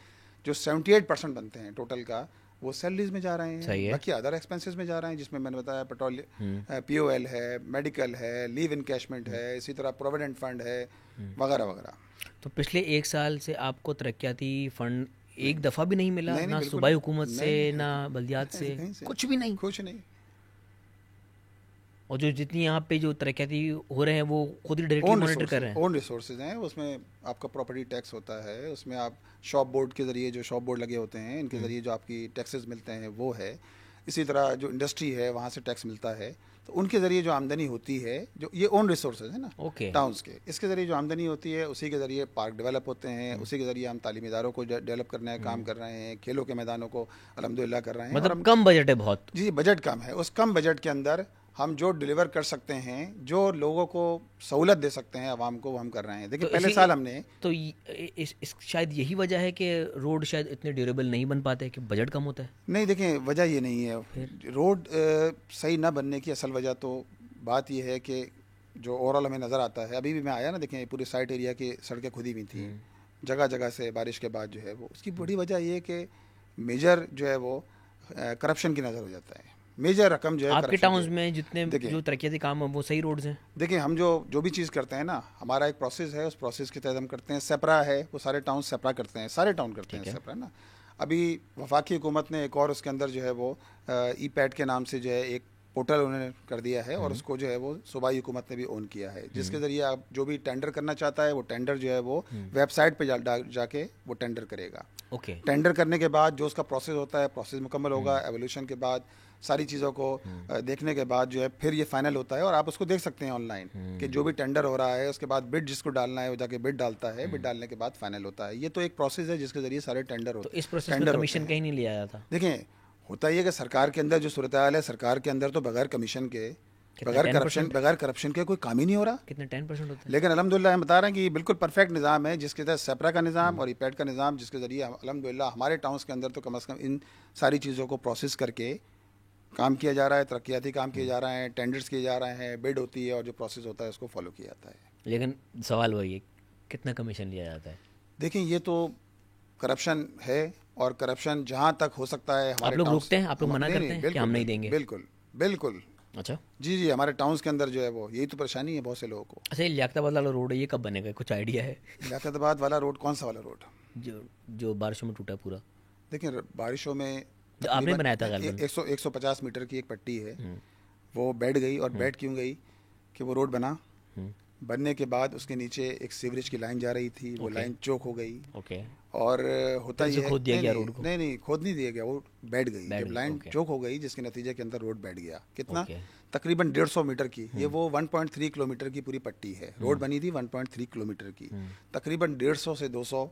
جو 78% بنتے ہیں ٹوٹل کا, وہ سیلریز میں جا رہے ہیں. باقی ادر ایکسپینسز میں جا رہے ہیں, جس میں نے بتایا پیٹرول, POL ہے, میڈیکل ہے, لیو انکیشمنٹ ہے, اسی طرح پروویڈنٹ فنڈ ہے, وغیرہ وغیرہ. تو پچھلے 1 سال سے آپ کو ترقیاتی فنڈ ایک دفعہ بھی نہیں ملا, نہ صوبائی حکومت سے نہ بلدیات سے, کچھ بھی نہیں. کچھ نہیں. اور جو جتنی یہاں پہ جو ترقیاتی ہو رہے ہیں وہ خود ہی ڈائریکٹلی مانیٹر کر رہے ہیں. اون ریسورسز ہیں, اس میں آپ کا پراپرٹی ٹیکس ہوتا ہے, اس میں آپ شاپ بورڈ کے ذریعے جو شاپ بورڈ لگے ہوتے ہیں ان کے ذریعے جو آپ کی ٹیکسز ملتے ہیں وہ ہے. اسی طرح جو انڈسٹری ہے وہاں سے ٹیکس ملتا ہے, تو ان کے ذریعے جو آمدنی ہوتی ہے, جو یہ اون ریسورسز ہیں نا ٹاؤنس کے, اس کے ذریعے جو آمدنی ہوتی ہے اسی کے ذریعے پارک ڈیولپ ہوتے ہیں, اسی کے ذریعے ہم تعلیمی اداروں کو ڈیولپ کرنے کا کام کر رہے ہیں, کھیلوں کے میدانوں کو الحمدللہ کر رہے ہیں. مطلب کم بجٹ ہے بہت. جی, بجٹ کم ہے. اس کم بجٹ کے اندر ہم جو ڈیلیور کر سکتے ہیں, جو لوگوں کو سہولت دے سکتے ہیں عوام کو, وہ ہم کر رہے ہیں. دیکھیں پہلے سال ہم نے تو شاید یہی وجہ ہے کہ روڈ شاید اتنے ڈیوریبل نہیں بن پاتے کہ بجٹ کم ہوتا ہے. نہیں, دیکھیں وجہ یہ نہیں ہے. روڈ صحیح نہ بننے کی اصل وجہ تو بات یہ ہے کہ جو اوور آل ہمیں نظر آتا ہے, ابھی بھی میں آیا نا, دیکھیں پورے سائٹ ایریا کی سڑکیں کھدی ہوئی تھیں جگہ جگہ سے بارش کے بعد جو ہے وہ. اس کی بڑی وجہ یہ ہے کہ میجر جو ہے وہ کرپشن کی نظر ہو جاتا ہے. میجر رقم جو ہے آپ کے ٹاؤنز میں جتنے جو ترقیاتی کام ہیں وہ صحیح روڈز ہیں. دیکھیں ہم جو بھی چیز کرتے ہیں نا, ہمارا ایک پروسیس ہے, اس پروسیس کے تحت ہم کرتے ہیں. سیپرا ہے, وہ سارے ٹاؤن سیپرا کرتے ہیں, سارے ٹاؤن کرتے ہیں سیپرا نا. ابھی وفاقی حکومت نے ایک اور اس کے اندر جو ہے وہ ای پیڈ کے نام سے جو ہے ایک پورٹل انہوں نے کر دیا ہے, اور اس کو جو ہے وہ صوبائی حکومت نے بھی اون کیا ہے, جس کے ذریعے آپ جو بھی ٹینڈر کرنا چاہتا ہے وہ ٹینڈر جو ہے وہ ویب سائٹ پہ جا کے وہ ٹینڈر کرے گا. ٹینڈر کرنے کے بعد جو اس کا پروسیس ہوتا ہے, پروسیس مکمل ہوگا, ایولیوشن کے بعد ساری چیزوں کو دیکھنے کے بعد جو ہے پھر یہ فائنل ہوتا ہے, اور آپ اس کو دیکھ سکتے ہیں آن لائن کہ جو بھی ٹینڈر ہو رہا ہے اس کے بعد بڈ جس کو ڈالنا ہے وہ جا کے بڈ ڈالتا ہے, بڈ ڈالنے کے بعد فائنل ہوتا ہے. یہ تو ایک پروسیس ہے جس کے ذریعے سارے ٹینڈر ہوتے ہیں. اس پروسیس میں کمیشن کہیں نہیں لیا جاتا. دیکھیں ہوتا یہ کہ سرکار کے اندر جو صورتحال ہے, سرکار کے اندر تو بغیر کمیشن کے, بغیر کرپشن کے کوئی کام ہی نہیں ہو رہا. کتنے 10% ہوتا ہے. لیکن الحمدللہ ہم بتا رہے ہیں کہ یہ بالکل پرفیکٹ نظام ہے, جس کے تحت سیپرا کا نظام اور ای پیڈ کا نظام, جس کے ذریعے الحمدللہ ہمارے ٹاؤنس کے اندر تو کم از کم ان ساری چیزوں کو پروسیس کر کے کام کیا جا رہا ہے, ترقیاتی کام کیے جا رہے ہیں, ٹینڈرز کیے جا رہے ہیں, بڈ ہوتی ہے, اور جو پروسیس ہوتا ہے اس کو فالو کیا جاتا ہے. لیکن سوال وہی ہے, کتنا کمیشن لیا جاتا ہے؟ دیکھیں یہ تو کرپشن ہے, اور کرپشن جہاں تک ہو سکتا ہے آپ لوگ روکتے ہیں, آپ لوگ منع کرتے ہیں کہ ہم نہیں دیں گے. بالکل بالکل. اچھا جی, ہمارے ٹاؤنس کے اندر جو ہے وہ یہی تو پریشانی ہے بہت سے لوگوں کو. اچھا, یہ لیاقت آباد والا روڈ ہے, یہ کب بنے گا, کچھ آئیڈیا ہے؟ لیاقت آباد والا روڈ کون سا والا روڈ؟ جو بارشوں میں ٹوٹا پورا. دیکھیں بارشوں میں آپ نے بنایا تھا, 150 میٹر کی ایک پٹی ہے, وہ بیٹھ گئی. اور بیٹھ کیوں گئی کہ وہ روڈ بننے کے بعد اس کے نیچے ایک سیوریج کی لائن جا رہی تھی, وہ لائن چوک ہو گئی. اور ہوتا یہ کھود دیا گیا روڈ کو؟ نہیں, کھود نہیں دیا گیا, وہ بیٹھ گئی. جب لائن چوک ہو گئی جس کے نتیجے کے اندر روڈ بیٹھ گیا. کتنا؟ تقریباً 150 میٹر کی. یہ وہ 1.3 کلومیٹر کی پوری پٹی ہے. روڈ بنی تھی 1.3 کلومیٹر کی. تقریباً 150 سے 200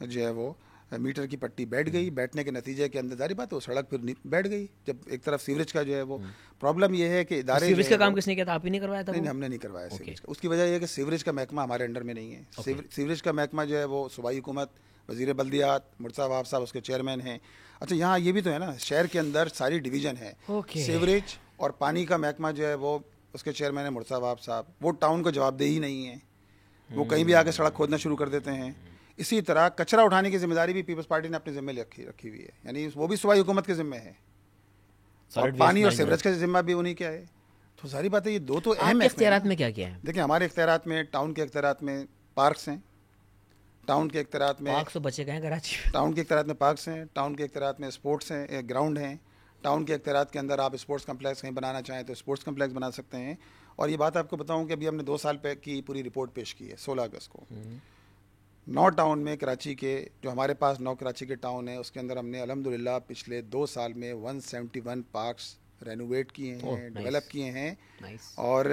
جو ہے وہ میٹر کی پٹی بیٹھ گئی. بیٹھنے کے نتیجے کے اندر ظاہر بات ہے وہ سڑک پھر بیٹھ گئی. جب ایک طرف سیوریج کا جو ہے وہ پرابلم یہ ہے کہ ادارے, سیوریج کا کام کس نے کیا تھا, آپ ہی نے کروایا تھا؟ نہیں, ہم نے نہیں کروایا سیوریج کا. اس کی وجہ یہ ہے کہ سیوریج کا محکمہ ہمارے انڈر میں نہیں ہے. سیوریج کا محکمہ جو ہے وہ صوبائی حکومت, وزیر بلدیات مرتضیٰ وہاب صاحب اس کے چیئرمین ہیں. اچھا, یہاں یہ بھی تو ہے نا, شہر کے اندر ساری ڈویژن ہے. سیوریج اور پانی کا محکمہ جو ہے وہ اس کے چیئرمین ہے مرتضیٰ وہاب صاحب. وہ ٹاؤن کو جواب دہ ہی نہیں ہے, وہ کہیں بھی آ کے سڑک کھودنا شروع کر دیتے ہیں. اسی طرح کچرا اٹھانے کی ذمہ داری بھی پیپلز پارٹی نے اپنے ذمہ رکھی ہوئی ہے, یعنی وہ بھی صوبائی حکومت کے ذمہ ہے, اور پانی اور سیوریج کا ذمہ بھی انہیں کیا ہے. تو ساری بات ہے, یہ دو تو اہم اختیارات میں کیا کیا ہے. دیکھیں ہمارے اختیارات میں, ٹاؤن کے اختیارات میں پارکس ہیں, ٹاؤن کے اختیارات میں پارکس تو بچے گئے ہیں کراچی. ٹاؤن کے اختیارات میں پارکس ہیں, ٹاؤن کے اختیارات میں اسپورٹس ہیں, گراؤنڈ ہیں. ٹاؤن کے اختیارات کے اندر آپ اسپورٹس کمپلیکس کہیں بنانا چاہیں تو اسپورٹس کمپلیکس بنا سکتے ہیں. اور یہ بات آپ کو بتاؤں کہ ابھی ہم نے 2 سال کی پوری رپورٹ پیش کی ہے 16 اگست کو. 9 ٹاؤن میں کراچی کے جو ہمارے پاس 9 کراچی کے ٹاؤن ہیں اس کے اندر ہم نے الحمدللہ پچھلے 2 سال میں 171 پارکس رینوویٹ کیے ہیں, ڈیولپ کیے ہیں. اور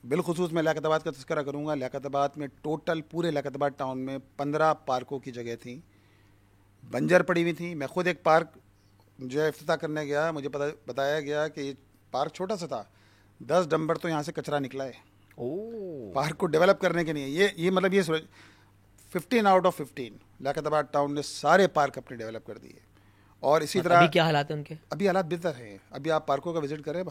بالخصوص میں لیاقت آباد کا تذکرہ کروں گا. لیاقت آباد میں ٹوٹل پورے لیاقت آباد ٹاؤن میں 15 پارکوں کی جگہ تھیں, بنجر پڑی ہوئی تھیں. میں خود ایک پارک جو ہے افتتاح کرنے گیا, مجھے بتایا گیا کہ یہ پارک چھوٹا سا تھا, 10 ڈمبر تو یہاں سے کچرا نکلا ہے پارک کو ڈیولپ کرنے کے لیے. یہ مطلب یہ 15 آؤٹ آف 15 لیاقت آباد ٹاؤن نے سارے پارک اپنے ڈیولپ کر دیے. اور اسی طرح ابھی کیا حالات ہیں ان کے؟ ابھی حالات بہتر ہیں. ابھی آپ پارکوں کا وزٹ کریں,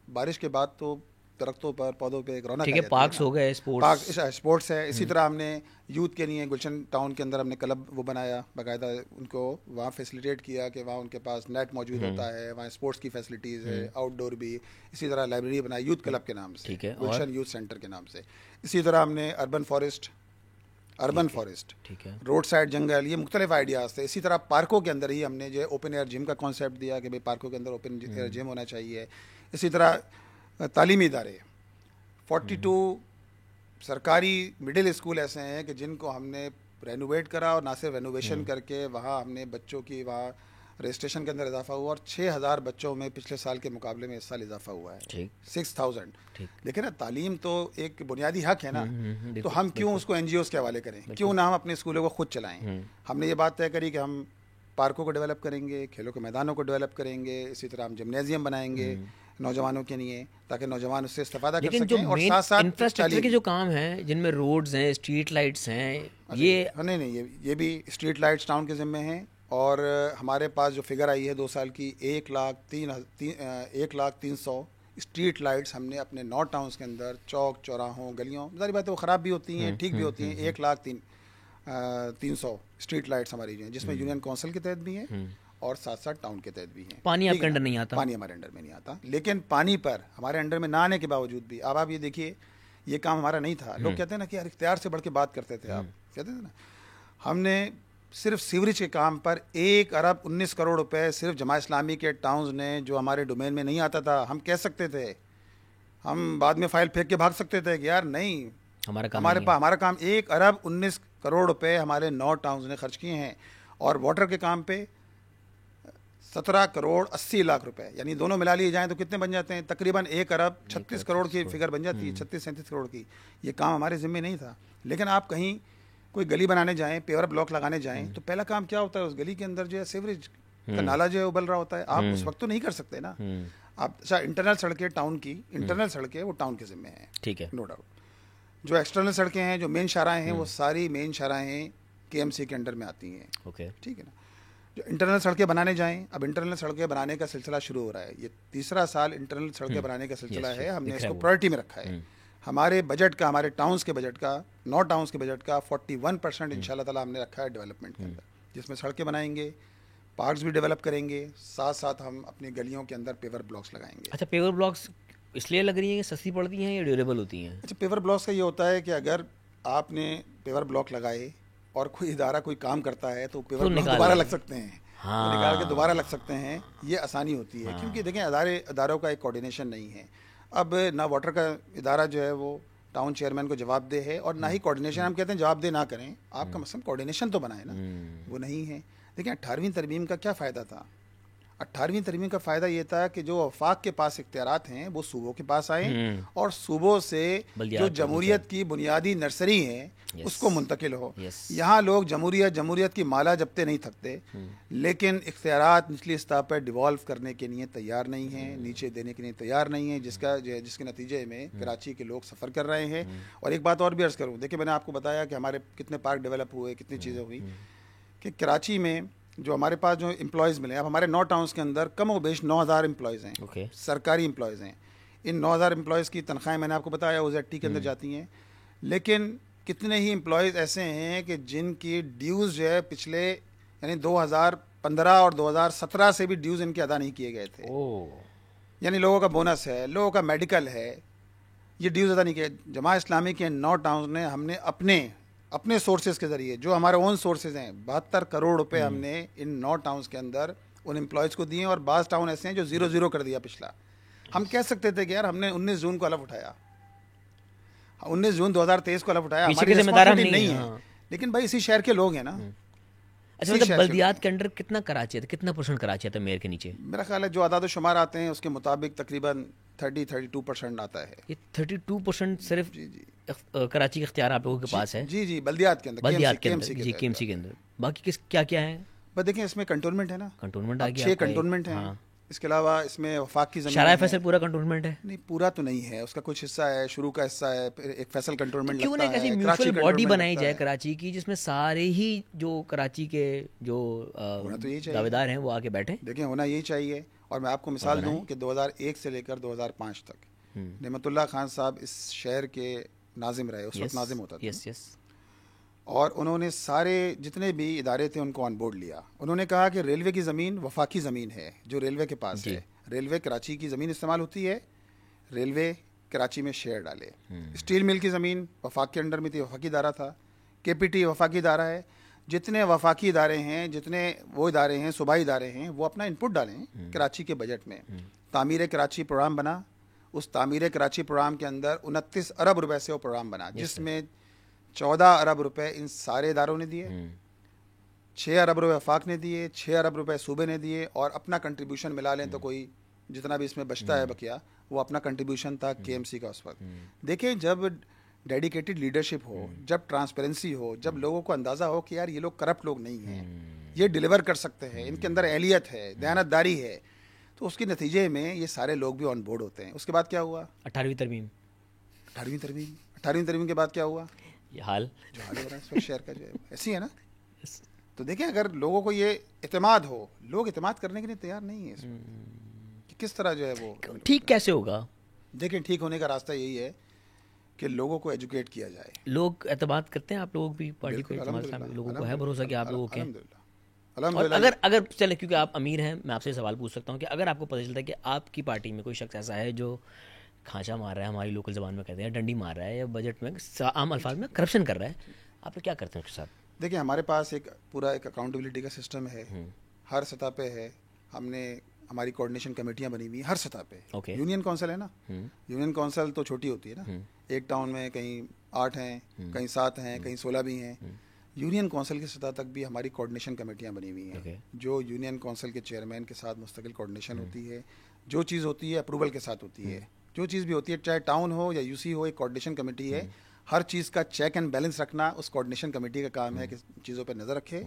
بارش کے بعد تو درختوں پر پودوں پہ ایک رونق ہے. پارکس ہو گئے, اسپورٹس ہے. اسی طرح ہم نے یوتھ کے لیے گلشن ٹاؤن کے اندر ہم نے کلب وہ بنایا باقاعدہ, ان کو وہاں فیسیلیٹیٹ کیا کہ وہاں ان کے پاس نیٹ موجود ہوتا ہے, وہاں اسپورٹس کی فیسلٹیز ہے, آؤٹ ڈور بھی. اسی طرح لائبریری بنائی یوتھ کلب کے نام سے, گلشن یوتھ سینٹر کے نام سے. اسی طرح ہم نے اربن فارسٹ, روڈ سائڈ جنگل, یہ مختلف آئیڈیاز تھے. اسی طرح پارکوں کے اندر ہی ہم نے جو اوپن ایئر جم کا کانسیپٹ دیا کہ بھائی پارکوں کے اندر اوپن ایئر جم ہونا چاہیے. اسی طرح تعلیمی ادارے 42 سرکاری مڈل اسکول ایسے ہیں کہ جن کو ہم نے رینوویٹ کرا, اور نہ صرف رینوویشن کر کے وہاں ہم نے بچوں کی وہاں رجسٹریشن کے اندر اضافہ ہوا, اور 6000 بچوں میں پچھلے سال کے مقابلے میں اس سال اضافہ ہوا ہے 6000. لیکن نا تعلیم تو ایک بنیادی حق ہے نا, تو ہم کیوں اس کو این جی اوز کے حوالے کریں, کیوں نہ ہم اپنے اسکولوں کو خود چلائیں. ہم نے یہ بات طے کری کہ ہم پارکوں کو ڈیولپ کریں گے, کھیلوں کے میدانوں کو ڈیولپ کریں گے. اسی طرح ہم جمنیزیم بنائیں گے نوجوانوں کے لیے تاکہ نوجوان اس سے استفادہ کر سکیں. اور ساتھ ساتھ انفراسٹرکچر کے جو کام ہیں جن میں روڈز ہیں, اسٹریٹ لائٹس ہیں, یہ نہیں یہ بھی اسٹریٹ لائٹس ٹاؤن کے ذمے ہیں. اور ہمارے پاس جو فگر آئی ہے 2 سال کی 1,03,000 اسٹریٹ لائٹس ہم نے اپنے 9 ٹاؤنس کے اندر, چوک چوراہوں گلیوں, ظاہر بات ہے وہ خراب بھی ہوتی ہیں ٹھیک بھی ہوتی ہیں, 1,03,000 اسٹریٹ لائٹس ہماری جو ہیں, جس میں یونین کونسل کے تحت بھی ہیں اور ساتھ ساتھ ٹاؤن کے تحت بھی ہیں. پانی آپ کے انڈر نہیں آتا؟ پانی ہمارے انڈر میں نہیں آتا, لیکن پانی پر ہمارے انڈر میں نہ آنے کے باوجود بھی آپ یہ دیکھیے یہ کام ہمارا نہیں تھا. لوگ کہتے ہیں نا کہ یار اختیار سے بڑھ کے بات کرتے تھے, آپ کہتے تھے نا. ہم نے صرف سیوریج کے کام پر 1 ارب 19 کروڑ روپے صرف جماعت اسلامی کے ٹاؤنز نے, جو ہمارے ڈومین میں نہیں آتا تھا. ہم کہہ سکتے تھے, ہم بعد میں فائل پھینک کے بھاگ سکتے تھے کہ یار نہیں, ہمارا کام 1 ارب 19 کروڑ روپے ہمارے 9 ٹاؤنز نے خرچ کیے ہیں. اور واٹر کے کام پہ 17 کروڑ 80 لاکھ روپے, یعنی دونوں ملا لیے جائیں تو کتنے بن جاتے ہیں, تقریباً 1 ارب 36 کروڑ کی فگر بن جاتی ہے, 36-37 کروڑ کی. یہ کام ہمارے ذمہ نہیں تھا. لیکن آپ کہیں کوئی گلی بنانے جائیں, پیور بلاک لگانے جائیں, تو پہلا کام کیا ہوتا ہے, اس گلی کے اندر جو ہے سیوریج کا نالا جو ہے ابل رہا ہوتا ہے. آپ اس وقت تو نہیں کر سکتے نا. آپ اچھا انٹرنل سڑکیں ٹاؤن کی, انٹرنل سڑکیں وہ ٹاؤن کے ذمہ ہیں, ٹھیک ہے, نو ڈاؤٹ. جو ایکسٹرنل سڑکیں ہیں, جو مین شاہراہیں ہیں, وہ ساری مین شاہراہیں کے ایم سی کے انڈر میں آتی ہیں. اوکے, ٹھیک ہے نا. جو انٹرنل سڑکیں بنانے جائیں, اب انٹرنل سڑکیں بنانے کا سلسلہ شروع ہو رہا ہے. یہ 3را سال انٹرنل سڑکیں بنانے کا سلسلہ ہے. ہم نے اس کو پرائرٹی میں رکھا ہے. ہمارے بجٹ کا, ہمارے ٹاؤنس کے بجٹ کا, 9 ٹاؤنس کے بجٹ کا 41% ان شاء اللہ تعالیٰ ہم نے رکھا ہے ڈیولپمنٹ کے اندر, جس میں سڑکیں بنائیں گے, پارکس بھی ڈیولپ کریں گے, ساتھ ساتھ ہم اپنی گلیوں کے اندر پیور بلاکس لگائیں گے. اچھا, پیور بلاکس اس لیے لگ رہی ہیں کہ سستی پڑتی ہیں یا ڈیوریبل ہوتی ہیں؟ اچھا, پیور بلاکس کا یہ ہوتا ہے کہ اگر آپ نے پیور بلاک لگائے اور کوئی ادارہ کوئی کام کرتا ہے تو پیور بلاک دوبارہ لگ سکتے ہیں, نکال کے دوبارہ لگ سکتے ہیں. یہ آسانی ہوتی ہے, کیونکہ دیکھیں اداروں کا ایک کوارڈینیشن نہیں ہے. اب نہ واٹر کا ادارہ جو ہے وہ ٹاؤن چیئرمین کو جواب دہ ہے, اور نہ ہی کوارڈینیشن. ہم کہتے ہیں جواب دہ نہ کریں, آپ کا مثلا کوارڈینیشن تو بنائے نا, وہ نہیں ہے. دیکھیں 18ویں ترمیم کا کیا فائدہ تھا. 18ویں ترمیم کا فائدہ یہ تھا کہ جو وفاق کے پاس اختیارات ہیں وہ صوبوں کے پاس آئیں, اور صوبوں سے جو جمہوریت کی بنیادی نرسری ہے اس کو منتقل ہو. یہاں لوگ جمہوریت کی مالا جپتے نہیں تھکتے, لیکن اختیارات نچلی سطح پر ڈیوالو کرنے کے لیے تیار نہیں ہیں, نیچے دینے کے لیے تیار نہیں ہیں, جس کے نتیجے میں کراچی کے لوگ سفر کر رہے ہیں. اور ایک بات اور بھی عرض کروں, دیکھیں میں نے آپ کو بتایا کہ ہمارے کتنے پارک ڈیولپ ہوئے, کتنی چیزیں ہوئی, کہ کراچی میں جو ہمارے پاس جو امپلائیز ملے, اب ہمارے 9 ٹاؤنس کے اندر کم و بیش 9000 امپلائیز ہیں, سرکاری امپلائیز ہیں. ان 9000 امپلائیز کی تنخواہیں میں نے آپ کو بتایا OZT کے اندر جاتی ہیں, لیکن کتنے ہی امپلائیز ایسے ہیں کہ جن کی ڈیوز جو ہے پچھلے یعنی 2015 اور 2017 سے بھی ڈیوز ان کے ادا نہیں کیے گئے تھے. یعنی لوگوں کا بونس ہے, لوگوں کا میڈیکل ہے, یہ ڈیوز ادا نہیں کیے. جماعت اسلامی کے 9 ٹاؤنس نے, ہم نے اپنے سورسز کے ذریعے, جو ہمارے اون سورسز ہیں, 72 کروڑ روپے ہم نے ان 9 ٹاؤنس کے اندر ان امپلائیز کو دیے. اور بعض ٹاؤن ایسے ہیں جو 0 کر دیا پچھلا. ہم کہہ سکتے تھے کہ یار ہم نے 19 جون کو الف اٹھایا, 19 جون 2023 کو الف اٹھایا, ہماری ذمہ داری نہیں ہے, لیکن بھائی اسی شہر کے لوگ ہیں نا. اچھا مطلب بلدیات کے انڈر کتنا کراچی ہے, کتنا پرسنٹ کراچی ہے میئر کے نیچے؟ میرا خیال ہے جو اعداد و شمار آتے ہیں اس کے مطابق تقریباً 32% آتا ہے. یہ 32% صرف کراچی کا اختیار آپ لوگوں کے پاس ہے؟ جی جی, بلدیات کے اندر, بلدیات کے اندر, جی کے ایم سی کے اندر. باقی کیا کیا ہے؟ بس دیکھیں اس میں کنٹونمنٹ ہے نا, کنٹونمنٹ آ گیا, 6 کنٹونمنٹ ہیں. اس کے علاوہ اس میں وفاق کی زمین شارع فیصل پورا کنٹونمنٹ ہے؟ نہیں پورا تو نہیں ہے, اس کا کچھ حصہ ہے, شروع کا حصہ ہے, پھر ایک فیصل کنٹونمنٹ کیوں نہیں ایسی میوچل باڈی بنائی جائے کراچی کی جس میں سارے ہی جو کراچی کے جو دعوے دار ہیں وہ آ کے بیٹھیں؟ دیکھیں ہونا یہی چاہیے. اور میں آپ کو مثال دوں کہ 2001 سے لے کر 2005 تک نعمت اللہ خان صاحب اس شہر کے ناظم رہے, اس وقت ناظم ہوتا تھا, اور انہوں نے سارے جتنے بھی ادارے تھے ان کو آن بورڈ لیا. انہوں نے کہا کہ ریلوے کی زمین وفاقی زمین ہے جو ریلوے کے پاس ہے, ریلوے کراچی کی زمین استعمال ہوتی ہے, ریلوے کراچی میں شیئر ڈالے. اسٹیل مل کی زمین وفاق کے انڈر میں تھی, وفاقی ادارہ تھا. کے پی ٹی وفاقی ادارہ ہے. جتنے وفاقی ادارے ہیں, جتنے وہ ادارے ہیں, صوبائی ادارے ہیں, وہ اپنا انپٹ ڈالیں کراچی کے بجٹ میں. تعمیر کراچی پروگرام بنا, اس تعمیر کراچی پروگرام کے اندر 29 ارب روپے سے وہ پروگرام بنا, جس میں 14 ارب روپے ان سارے اداروں نے دیے, 6 ارب روپے وفاق نے دیے, 6 ارب روپے صوبے نے دیے, اور اپنا کنٹریبیوشن ملا لیں تو کوئی جتنا بھی اس میں بچتا ہے بقیہ وہ اپنا کنٹریبیوشن تھا کے ایم سی کا اس وقت. دیکھیں جب ڈیڈیکیٹڈ لیڈرشپ ہو, جب ٹرانسپیرنسی ہو, جب لوگوں کو اندازہ ہو کہ یار یہ لوگ کرپٹ لوگ نہیں ہیں, یہ ڈیلیور کر سکتے ہیں, ان کے اندر اہلیت ہے, دیانت داری ہے, تو اس کے نتیجے میں یہ سارے لوگ بھی آن بورڈ ہوتے ہیں. اس کے بعد کیا ہوا؟ 18ویں ترمیم کے بعد کیا ہوا؟ یہ حال جو حال ہو رہا ہے اس وقت شہر کا جو ہے ایسی ہے نا. تو دیکھیں اگر لوگوں کو یہ اعتماد ہو, لوگ اعتماد کرنے کے لیے تیار نہیں ہے اس میں کہ کس طرح جو ہے وہ ٹھیک کیسے ہوگا. دیکھیں ٹھیک ہونے کا راستہ یہی ہے کہ لوگوں کو ایجوکیٹ کیا جائے. لوگ اعتماد کرتے ہیں آپ لوگوں بھی پارٹی پہ, لوگوں کو ہے بھروسہ کہ آپ لوگوں کے الحمدللہ. اور اگر چلے کیونکہ آپ امیر ہیں, میں آپ سے سوال پوچھ سکتا ہوں کہ اگر آپ کو پتہ چلتا ہے کہ آپ کی پارٹی میں کوئی شخص ایسا ہے جو کھانچا مار رہا ہے, ہماری لوکل زبان میں کہتے ہیں ڈنڈی مار رہا ہے, یا بجٹ میں عام الفاظ میں کرپشن کر رہا ہے, آپ کیا کرتے ہیں اس کے ساتھ؟ دیکھیں ہمارے پاس ایک پورا ایک اکاؤنٹیبلٹی کا سسٹم ہے, ہر سطح پہ ہے. ہم نے ہماری کوآرڈینیشن کمیٹیاں بنی ہوئی ہیں ہر سطح پہ. یونین کونسل ہے نا, یونین کونسل تو چھوٹی ہوتی ہے نا, ایک ٹاؤن میں کہیں 8 ہیں, کہیں 7 ہیں, کہیں 16 بھی ہیں. یونین کونسل کی سطح تک بھی ہماری کوآرڈینیشن کمیٹیاں بنی ہوئی ہیں, جو یونین کونسل کے چیئرمین کے ساتھ مستقل کوآرڈینیشن ہوتی ہے. جو چیز ہوتی ہے اپروول کے ساتھ ہوتی ہے, جو چیز بھی ہوتی ہے, چاہے ٹاؤن ہو یا یو سی ہو, ایک کوآرڈینیشن کمیٹی ہے. ہر چیز کا چیک اینڈ بیلنس رکھنا اس کوآرڈینیشن کمیٹی کا کام ہے کہ چیزوں پہ نظر رکھے,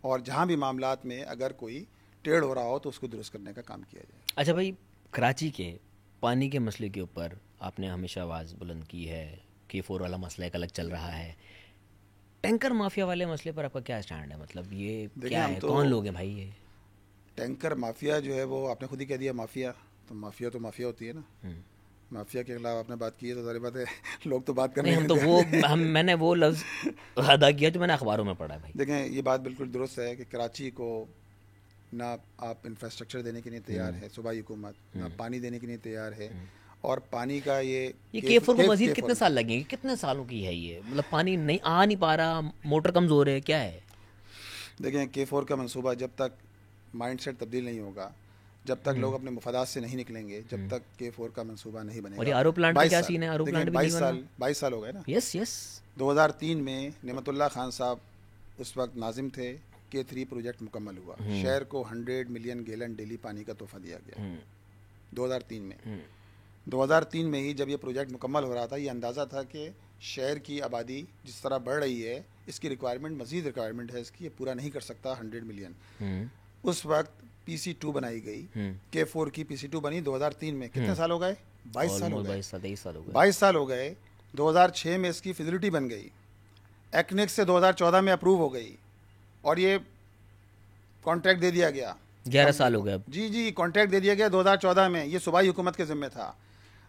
اور جہاں بھی معاملات میں اگر کوئی ٹیڑھ ہو رہا ہو تو اس کو درست کرنے کا کام کیا جائے. اچھا بھائی, کراچی کے پانی کے مسئلے کے اوپر آپ نے ہمیشہ آواز بلند کی ہے, K4 والا مسئلہ ایک الگ چل رہا ہے. ٹینکر مافیا والے مسئلے پر آپ کا کیا اسٹینڈ ہے؟ مطلب یہ کیا ہے, کون لوگ ہیں بھائی یہ ٹینکر مافیا جو ہے؟ وہ آپ نے خود ہی کہہ دیا مافیا, تو مافیا ہوتی ہے نا. مافیا کے خلاف آپ نے بات کی ہے تو ظاہر بات ہے لوگ تو بات کرنے ہیں, تو وہ میں نے وہ لفظ ادا کیا جو میں نے اخباروں میں پڑھا ہے. بھائی دیکھیں یہ بات بالکل درست ہے کہ کراچی کو نہ آپ انفراسٹرکچر دینے کے لیے تیار ہے صوبائی حکومت, نہ پانی دینے کے لیے تیار ہے. اور پانی کا یہ K4 کو مزید کتنے سال لگیں گے, کتنے سالوں کی ہے یہ, مطلب پانی نہیں آ نہیں پا رہا, موٹر کمزور ہے, کیا ہے؟ دیکھیں K4 کا منصوبہ جب تک مائنڈ سیٹ تبدیل نہیں ہوگا, جب تک لوگ اپنے مفادات سے نہیں نکلیں گے, جب تک K4 کا منصوبہ نہیں بنے گا. اور یہ آرو پلانٹ کا کیا سین ہے؟ آرو پلانٹ بھی 22 سال ہو گئے نا. یس یس. 2003 میں نعمت اللہ خان صاحب اس وقت ناظم تھے, K3 پروجیکٹ مکمل ہوا, شہر کو 100 ملین گیلن ڈیلی پانی کا تحفہ دیا گیا 2003 میں. 2003 میں ہی جب یہ پروجیکٹ مکمل ہو رہا تھا, یہ اندازہ تھا کہ شہر کی آبادی جس طرح بڑھ رہی ہے, اس کی ریکوائرمنٹ, مزید ریکوائرمنٹ ہے اس کی, یہ پورا نہیں کر سکتا 100 ملین. اس وقت PC2 بنائی گئی, K4 کی PC2 بنی 2003 میں. کتنے سال ہو گئے؟ 22 سال ہو گئے. 22 سال ہو گئے. 2006 میں اس کی فیزیلٹی بن گئی, ایکنیک سے 2014 میں اپروو ہو گئی, اور یہ کانٹریکٹ دے دیا گیا. 11 سال ہو گئے. جی کانٹریکٹ دے دیا گیا 2014 میں. یہ صوبائی حکومت کے ذمہ تھا.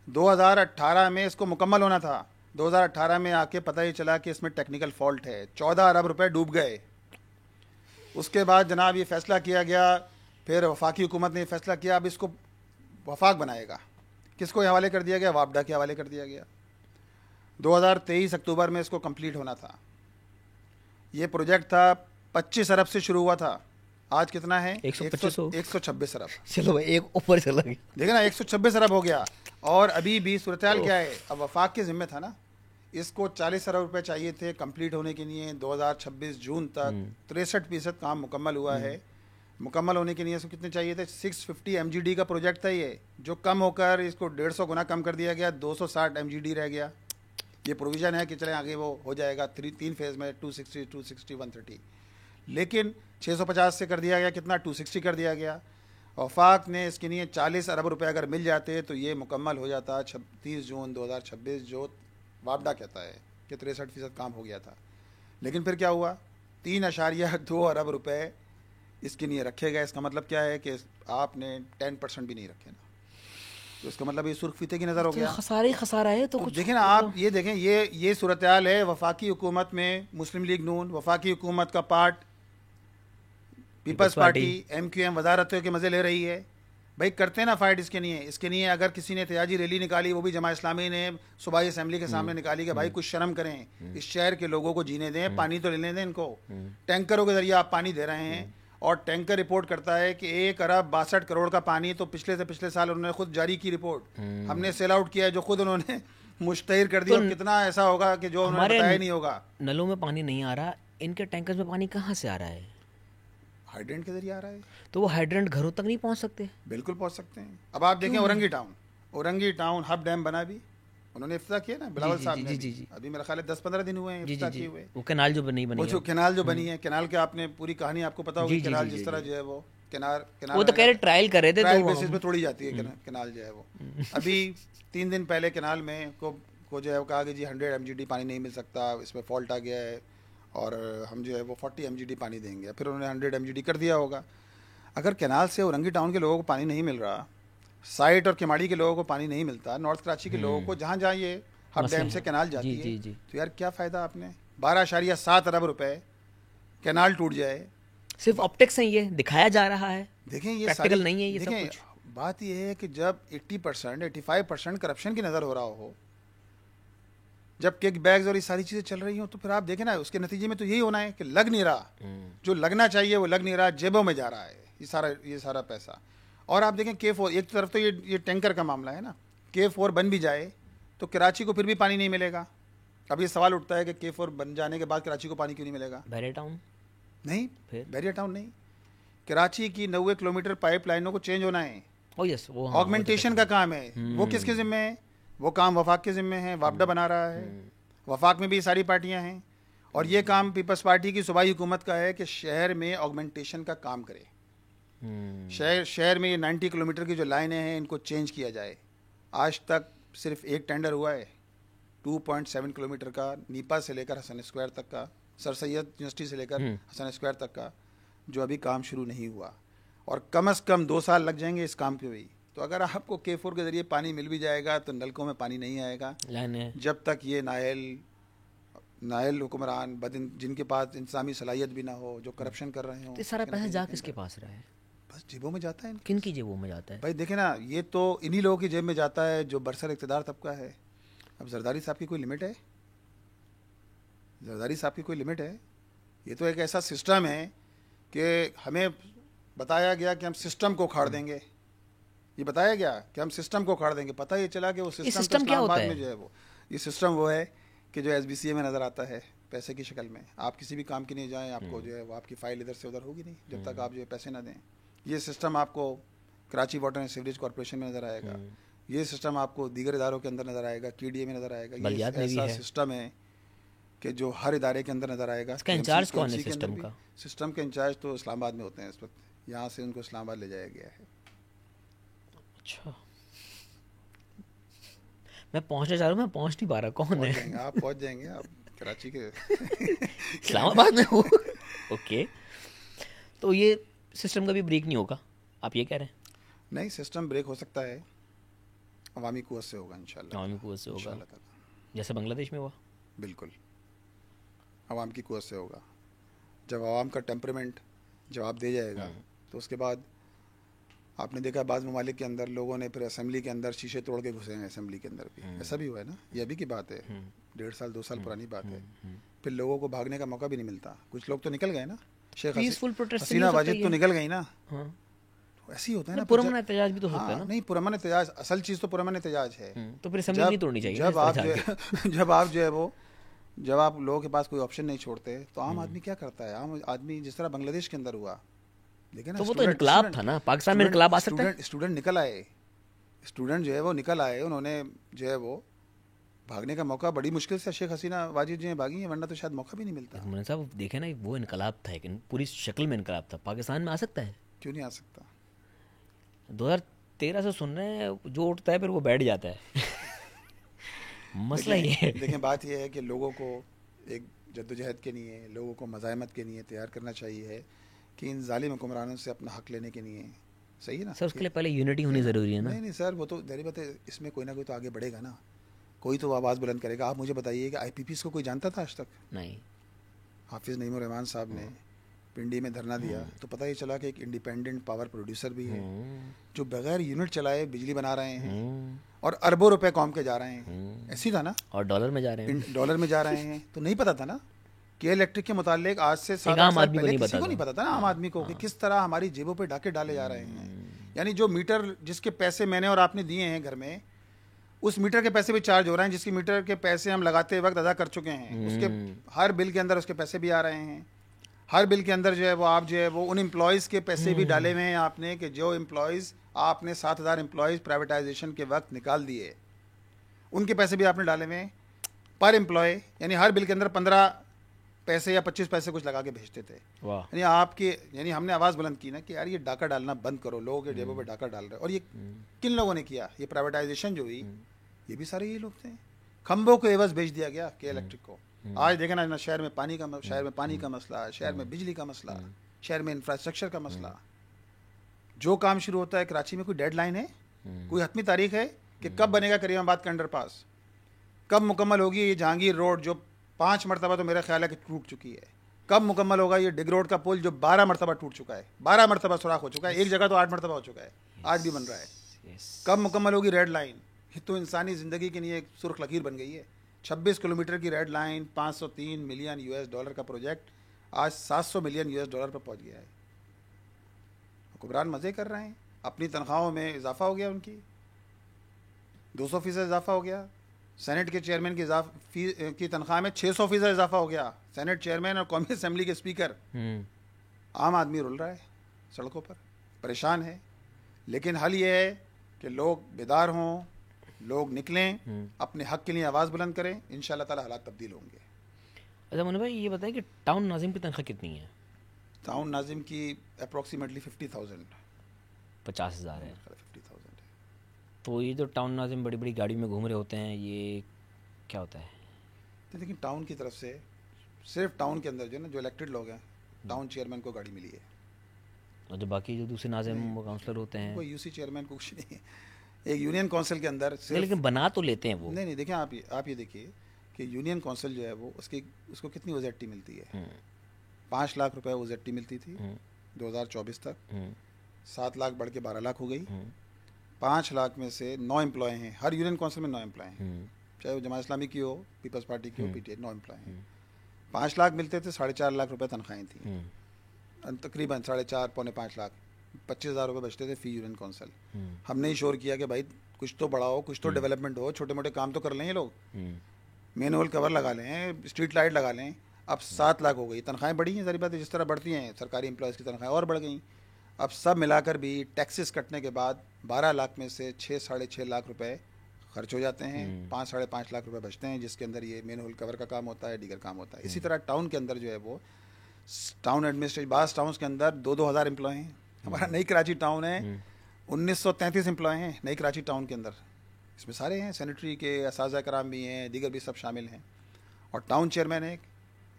2018 میں اس کو مکمل ہونا تھا. 2018 میں آ کے پتہ ہی چلا کہ اس میں ٹیکنیکل فالٹ ہے. 14 ارب روپے ڈوب گئے. اس کے بعد جناب یہ فیصلہ کیا گیا, پھر وفاقی حکومت نے فیصلہ کیا اب اس کو وفاق بنائے گا. کس کو حوالے کر دیا گیا؟ وابڈا کے حوالے کر دیا گیا. 2023 اکتوبر میں اس کو کمپلیٹ ہونا تھا. یہ پروجیکٹ تھا 25 ارب سے شروع ہوا تھا. آج کتنا ہے؟ 126 ارب. چلو ایک اوپر چلا گیا. دیکھیں نا 126 ارب ہو گیا. اور ابھی بھی صورتحال کیا ہے؟ اب وفاق کے ذمہ تھا نا, اس کو 40 ارب روپے چاہیے تھے کمپلیٹ ہونے کے لیے 2026 جون تک 63% کام مکمل ہوا ہے. مکمل ہونے کے لیے اس کو کتنے چاہیے تھے 650 MGD کا پروجیکٹ تھا یہ, جو کم ہو کر اس کو 150 گنا کم کر دیا گیا, 260 MGD رہ گیا. یہ پروویژن ہے کہ چلیں آگے وہ ہو جائے گا 3 فیز میں 260 260 130, لیکن 650 سے کر دیا گیا کتنا 260 کر دیا گیا. وفاق نے اس کے لیے 40 ارب روپے اگر مل جاتے تو یہ مکمل ہو جاتا 30 جون 2026, جو وابڈا کہتا ہے کہ 63% کام ہو گیا تھا. لیکن پھر کیا ہوا 3.2 ارب روپے اس کے لیے رکھے گئے. اس کا مطلب کیا ہے کہ آپ نے 10% بھی نہیں رکھے نا, تو اس کا مطلب یہ سرخ فیتے کی نظر ہو گیا. خسارہ ہی خسارہ ہے. تو کچھ دیکھیں نا آپ یہ دیکھیں, یہ صورتحال ہے وفاقی حکومت میں. مسلم لیگ نون وفاقی حکومت کا پارٹ, پیپلز پارٹی MQM وزارتوں کے مزے لے رہی ہے. بھائی کرتے ہیں نا فائٹ اس کے لیے اگر کسی نے احتجاجی ریلی نکالی, وہ بھی جماعت اسلامی نے صوبائی اسمبلی کے سامنے نکالی کہ بھائی کچھ شرم کریں, اس شہر کے لوگوں کو جینے دیں, پانی تو لینے دیں ان کو. ٹینکروں کے ذریعے آپ پانی دے رہے ہیں, اور ٹینکر رپورٹ کرتا ہے کہ 1 ارب 62 کروڑ کا پانی تو پچھلے سے پچھلے سال انہوں نے خود جاری کی رپورٹ. ہم نے سیل آؤٹ کیا ہے جو خود انہوں نے مشتہر کر دیا. اور کتنا ایسا ہوگا کہ جو انہوں نے بتایا نہیں ہوگا. نلوں میں پانی نہیں آ رہا, ان کے ٹینکرز میں پانی کہاں سے آ رہا ہے؟ ہائیڈرنٹ کے ذریعے آ رہا ہے. تو وہ ہائیڈرنٹ گھروں تک نہیں پہنچ سکتے؟ بالکل پہنچ سکتے ہیں. اب آپ دیکھیں اورنگی ٹاؤن ہب ڈیم بنا بھی انہوں نے افتتاح کیا نا بلاول صاحب نے. ابھی میرا خیال ہے 10-15 دن ہوئے ہیں افتتاح کیے ہوئے. وہ کینال جو بنی وہ جو کینال جو بنی ہے, کینال کے آپ نے پوری کہانی آپ کو پتا ہوگی. کینال جس طرح جو ہے وہ کینال وہ تو کہہ رہے ٹرائل کر رہے تھے, ٹرائل بیسس پہ توڑی جاتی ہے کینال جو ہے وہ. ابھی 3 دن پہلے کینال میں کو جو ہے وہ کہا کہ جی 100 MGD پانی نہیں مل سکتا, اس میں فالٹ آ گیا ہے اور ہم جو ہے وہ 40 MGD پانی دیں گے. پھر انہوں نے 100 MGD کر دیا ہوگا. اگر کینال سے اورنگی ٹاؤن کے لوگوں کو پانی نہیں مل رہا, سائٹ اور کیماڑی کے لوگوں کو پانی نہیں ملتا, نارتھ کراچی کے لوگوں کو جہاں جہاں یہ ہب ڈیم سے کینال جاتی ہے, تو یار کیا فائدہ آپ نے 12.7 ارب روپے کینال ٹوٹ جائے. صرف آپٹکس ہیں, یہ دکھایا جا رہا ہے. دیکھیں یہ پریکٹیکل نہیں ہے یہ سب کچھ. بات یہ ہے کہ جب 80% 85% کرپشن کی نظر ہو رہا ہو, جب کیک بیگز اور یہ ساری چیزیں چل رہی ہوں, تو پھر آپ دیکھیں نا اس کے نتیجے میں تو یہی ہونا ہے کہ لگ نہیں رہا, جو لگنا چاہیے وہ لگ نہیں رہا, جیبوں میں جا رہا ہے یہ سارا پیسہ. اور آپ دیکھیں K4 ایک طرف تو یہ ٹینکر کا معاملہ ہے نا, K4 بن بھی جائے تو کراچی کو پھر بھی پانی نہیں ملے گا. اب یہ سوال اٹھتا ہے کہ K4 بن جانے کے بعد کراچی کو پانی کیوں نہیں ملے گا؟ بیریا ٹاؤن نہیں, بیریا ٹاؤن نہیں, کراچی کی 90 کلومیٹر پائپ لائنوں کو چینج ہونا ہے. آگمنٹیشن کا کام ہے, وہ کس کے ذمہ ہے؟ وہ کام وفاق کے ذمہ ہے. وابڈا بنا رہا ہے, وفاق میں بھی ساری پارٹیاں ہیں, اور یہ کام پیپلز پارٹی کی صوبائی حکومت کا ہے کہ شہر میں آگمنٹیشن کا کام کرے. شہر میں یہ 90 کلومیٹر کی جو لائنیں ہیں ان کو چینج کیا جائے. آج تک صرف ایک ٹینڈر ہوا ہے 2.7 کلومیٹر کا, نیپا سے لے کر حسن اسکوائر تک کا, سر سید یونیورسٹی سے لے کر حسن اسکوائر تک کا, جو ابھی کام شروع نہیں ہوا, اور کم از کم 2 سال لگ جائیں گے اس کام پہ بھی. تو اگر آپ کو K4 کے ذریعے پانی مل بھی جائے گا تو نلکوں میں پانی نہیں آئے گا جب تک یہ نائل حکمران جن کے پاس انتظامی صلاحیت بھی نہ ہو, جو کرپشن کر رہے ہوں. یہ سارا پیسہ جا کس کے پاس رہا ہے؟ بس جیبوں میں جاتا ہے. کن کی جیبوں میں جاتا ہے بھائی دیکھیں نا, یہ تو انہی لوگوں کی جیب میں جاتا ہے جو برسر اقتدار طبقہ ہے. اب زرداری صاحب کی کوئی لمٹ ہے؟ زرداری صاحب کی کوئی لمٹ ہے؟ یہ تو ایک ایسا سسٹم ہے کہ ہمیں بتایا گیا کہ ہم سسٹم کو اکھاڑ دیں گے. یہ بتایا گیا کہ ہم سسٹم کو اکھاڑ دیں گے. پتہ یہ چلا کہ وہ سسٹم کیا ہوتا میں جو ہے یہ سسٹم وہ ہے کہ جو SBCA میں نظر آتا ہے پیسے کی شکل میں. آپ کسی بھی کام کے لیے جائیں, آپ کو جو ہے وہ آپ کی فائل ادھر سے ادھر ہوگی نہیں جب تک آپ جو ہے پیسے نہ دیں. یہ سسٹم آپ کو Karachi water and sewerage corporation میں نظر آئے گا. یہ سسٹم آپ کو دیگر اداروں کے اندر نظر آئے گا, KDA میں نظر آئے گا. یہ ایسا سسٹم ہے کہ جو ہر ادارے کے اندر نظر آئے گا. اس کا انچارج کون ہے سسٹم کا؟ سسٹم کے انچارج تو اسلام آباد میں ہوتے ہیں اس وقت. یہاں سے ان کو اسلام آباد لے جایا گیا ہے. اچھا, میں پہنچنا چاہ رہا ہوں, میں پہنچ نہیں پا رہا. کون ہے؟ آپ پہنچ جائیں گے, آپ کراچی کے اسلام آباد میں ہو. اوکے, تو یہ سسٹم کا بھی بریک نہیں ہوگا آپ یہ کہہ رہے ہیں؟ نہیں, سسٹم بریک ہو سکتا ہے, عوامی قوت سے ہوگا انشاءاللہ. عوامی قوت سے ہوگا جیسے بنگلہ دیش میں ہوا. بالکل عوام کی قوت سے ہوگا. جب عوام کا ٹیمپرمنٹ جواب دے جائے گا تو اس کے بعد آپ نے دیکھا بعض ممالک کے اندر لوگوں نے پھر اسمبلی کے اندر شیشے توڑ کے گھسے ہیں. اسمبلی کے اندر بھی ایسا بھی ہوا ہے نا, یہ ابھی کی بات ہے, 1.5 سال 2 سال پرانی بات ہے. پھر لوگوں کو بھاگنے کا موقع بھی نہیں ملتا. کچھ لوگ تو نکل گئے نا, شیخ حسینہ واجد تو نکل گئی نا, ایسے ہی ہوتا ہے نا. پرامن احتجاج بھی تو ہوتا ہے نا. نہیں, پرامن احتجاج اصل چیز تو پرامن احتجاج ہے. تو پھر اسمبلی نہیں توڑنی چاہیے. جب آپ جو ہے وہ جب آپ لوگوں کے پاس کوئی آپشن نہیں چھوڑتے تو عام آدمی کیا کرتا ہے؟ عام آدمی جس طرح بنگلہ دیش کے اندر ہوا, لیکن تو وہ تو انقلاب تھا نا. پاکستان میں انقلاب آ سکتا ہے. اسٹوڈنٹ نکل آئے, اسٹوڈنٹ جو ہے وہ نکل آئے, انہوں نے جو ہے وہ بھاگنے کا موقع بڑی مشکل سے شیخ حسینہ واجد جو ہیں بھاگی ہیں, ورنہ تو شاید موقع بھی نہیں ملتا. مولانا صاحب دیکھیں نا, وہ انقلاب تھا لیکن پوری شکل میں انقلاب تھا. پاکستان میں آ سکتا ہے؟ کیوں نہیں آ سکتا؟ 2013 سے سن رہے ہیں, جو اٹھتا ہے پھر وہ بیٹھ جاتا ہے. مسئلہ یہ ہے. دیکھیں بات یہ ہے کہ لوگوں کو ایک جدوجہد کے لیے, لوگوں کو مزاحمت کے لیے تیار کرنا چاہیے ہے کہ ان ظالم حکمرانوں سے اپنا حق لینے کے لیے. صحیح ہے نا سر, اس کے لیے پہلے یونٹی ہونی ضروری ہے نا. نہیں سر, وہ تو ظاہر بات ہے, اس میں کوئی نہ کوئی تو آگے بڑھے گا نا, کوئی تو آواز بلند کرے گا. آپ مجھے بتائیے کہ آئی پی پیز کو کوئی جانتا تھا آج تک؟ نہیں. حافظ نعیم الرحمان صاحب نے پنڈی میں دھرنا دیا تو پتہ یہ چلا کہ ایک انڈیپینڈنٹ پاور پروڈیوسر بھی ہے جو بغیر یونٹ چلائے بجلی بنا رہے ہیں اور اربوں روپے قوم کے جا رہے ہیں. ایسی تھا نا, اور ڈالر میں جا رہے ہیں, ڈالر میں جا رہے ہیں. تو نہیں پتا تھا نا کہ الیکٹرک کے متعلق آج سے 7 سال پہلے کسی کو نہیں پتا تھا نا, عام آدمی کو, کہ کس طرح ہماری جیبوں پہ ڈاکے ڈالے جا رہے ہیں. یعنی جو میٹر جس کے پیسے میں نے اور آپ نے دیے ہیں گھر میں, اس میٹر کے پیسے بھی چارج ہو رہے ہیں جس کی میٹر کے پیسے ہم لگاتے وقت ادا کر چکے ہیں. اس کے ہر بل کے اندر اس کے پیسے بھی آ رہے ہیں. ہر بل کے اندر جو ہے وہ آپ جو ہے وہ ان امپلائیز کے پیسے بھی ڈالے ہوئے ہیں آپ نے, کہ جو امپلائیز آپ نے 7,000 امپلائیز پرائیویٹائزیشن کے وقت نکال دیے, ان کے پیسے بھی آپ نے ڈالے ہوئے ہیں پر امپلائی. یعنی ہر بل کے اندر 15 پیسے یا 25 پیسے کچھ لگا کے بھیجتے تھے. یعنی آپ کے, یعنی ہم نے آواز بلند کی نا کہ یار یہ ڈاکہ ڈالنا بند کرو, لوگوں کے جیبوں پہ ڈاکہ ڈال رہے. اور یہ کن لوگوں نے کیا؟ یہ پرائیویٹائزیشن جو ہوئی, یہ بھی سارے یہی لوگ تھے. کھمبوں کو عوض بیچ دیا گیا کہ الیکٹرک کو. آج دیکھیں نا, شہر میں پانی کا مسئلہ, شہر میں بجلی کا مسئلہ, شہر میں انفراسٹرکچر کا مسئلہ. جو کام شروع ہوتا ہے کراچی میں کوئی ڈیڈ لائن ہے, کوئی حتمی تاریخ ہے کہ کب بنے گا کریم آباد کا انڈر پاس, کب مکمل ہوگی یہ جہانگیر روڈ جو 5 مرتبہ تو میرا خیال ہے کہ ٹوٹ چکی ہے, کب مکمل ہوگا یہ ڈگ روڈ کا پل جو 12 مرتبہ ٹوٹ چکا ہے, 12 مرتبہ سوراخ ہو چکا ہے, ایک جگہ تو 8 مرتبہ ہو چکا ہے, آج بھی بن رہا ہے. کب مکمل ہوگی ریڈ لائن, یہ تو انسانی زندگی کے لیے ایک سرخ لکیر بن گئی ہے. 26 کلومیٹر کی ریڈ لائن, $503 ملین کا پروجیکٹ آج $700 ملین پہ پہنچ گیا ہے. حکمران مزے کر رہے ہیں, اپنی تنخواہوں میں اضافہ ہو گیا, ان کی 200% اضافہ ہو گیا. سینٹ کے چیئرمین کی تنخواہ میں 600% اضافہ ہو گیا. سینٹ چیئرمین اور قومی اسمبلی کے اسپیکر. عام آدمی رول رہا ہے سڑکوں پر, پریشان ہے. لیکن حل یہ ہے کہ لوگ بیدار ہوں, لوگ نکلیں, اپنے حق کے لیے آواز بلند کریں, انشاءاللہ تعالی حالات تبدیل ہوں گے. اچھا منو بھائی, یہ بتائیں کہ ٹاؤن ناظم کی تنخواہ کتنی ہے؟ ٹاؤن ناظم کی اپروکسیمیٹلی 50,000 50,000 ہے. 50,000 ہے. تو یہ جو ٹاؤن ناظم بڑی بڑی گاڑی میں گھوم رہے ہوتے ہیں, یہ کیا ہوتا ہے؟ لیکن ٹاؤن کی طرف سے صرف ٹاؤن کے اندر جو ہے نا, جو الیکٹڈ لوگ ہیں, ٹاؤن چیئرمین کو گاڑی ملی ہے. اور جو باقی جو دوسرے ناظم کاؤنسلر ہوتے ہیں, کوئی UC چیئرمین کو کچھ نہیں ہے. ایک یونین کونسل کے اندر لیکن بنا تو لیتے ہیں وہ. نہیں دیکھیں آپ یہ دیکھیے کہ یونین کونسل جو ہے وہ اس کو کتنی OZT ملتی ہے. 5 لاکھ روپے OZT ملتی تھی 2024 تک, 7 لاکھ بڑھ کے 12 لاکھ ہو گئی. 5 لاکھ میں سے 9 امپلائی ہیں, ہر یونین کونسل میں 9 امپلائی ہیں, چاہے وہ جماعت اسلامی کی ہو, پیپلز پارٹی کی ہو, PTI, 9 امپلائی ہیں. 5 لاکھ ملتے تھے, 4.5 لاکھ روپے تنخواہیں تھیں, تقریباً 4.5 پونے 5 لاکھ, 25,000 روپے بچتے تھے فی یونین کونسل. ہم نے ہی شور کیا کہ بھائی کچھ تو بڑھاؤ, کچھ تو ڈیولپمنٹ ہو, چھوٹے موٹے کام تو کر لیں یہ لوگ, مین ہول کور لگا لیں, اسٹریٹ لائٹ لگا لیں. اب 7 لاکھ ہو گئی. تنخواہیں بڑھی ہیں, ظاہر بات ہے جس طرح بڑھتی ہیں سرکاری امپلائیز کی تنخواہیں اور بڑھ گئیں. اب سب ملا کر بھی ٹیکسز کٹنے کے بعد 12 لاکھ میں سے 6-6.5 لاکھ روپے خرچ ہو جاتے ہیں, 5-5.5 لاکھ روپے بچتے ہیں, جس کے اندر یہ مین ہول کور کا کام ہوتا ہے, دیگر کام ہوتا ہے. اسی طرح ٹاؤن کے اندر جو ہے وہ ٹاؤن ایڈمنسٹریشن, بعض ٹاؤنس کے اندر 2-2 ہزار امپلائی ہیں. ہمارا نئی کراچی ٹاؤن ہے, 1933 امپلائی ہیں نئی کراچی ٹاؤن کے اندر. اس میں سارے ہیں, سینیٹری کے اساتذہ کرام بھی ہیں, دیگر بھی سب شامل ہیں. اور ٹاؤن چیئرمین ایک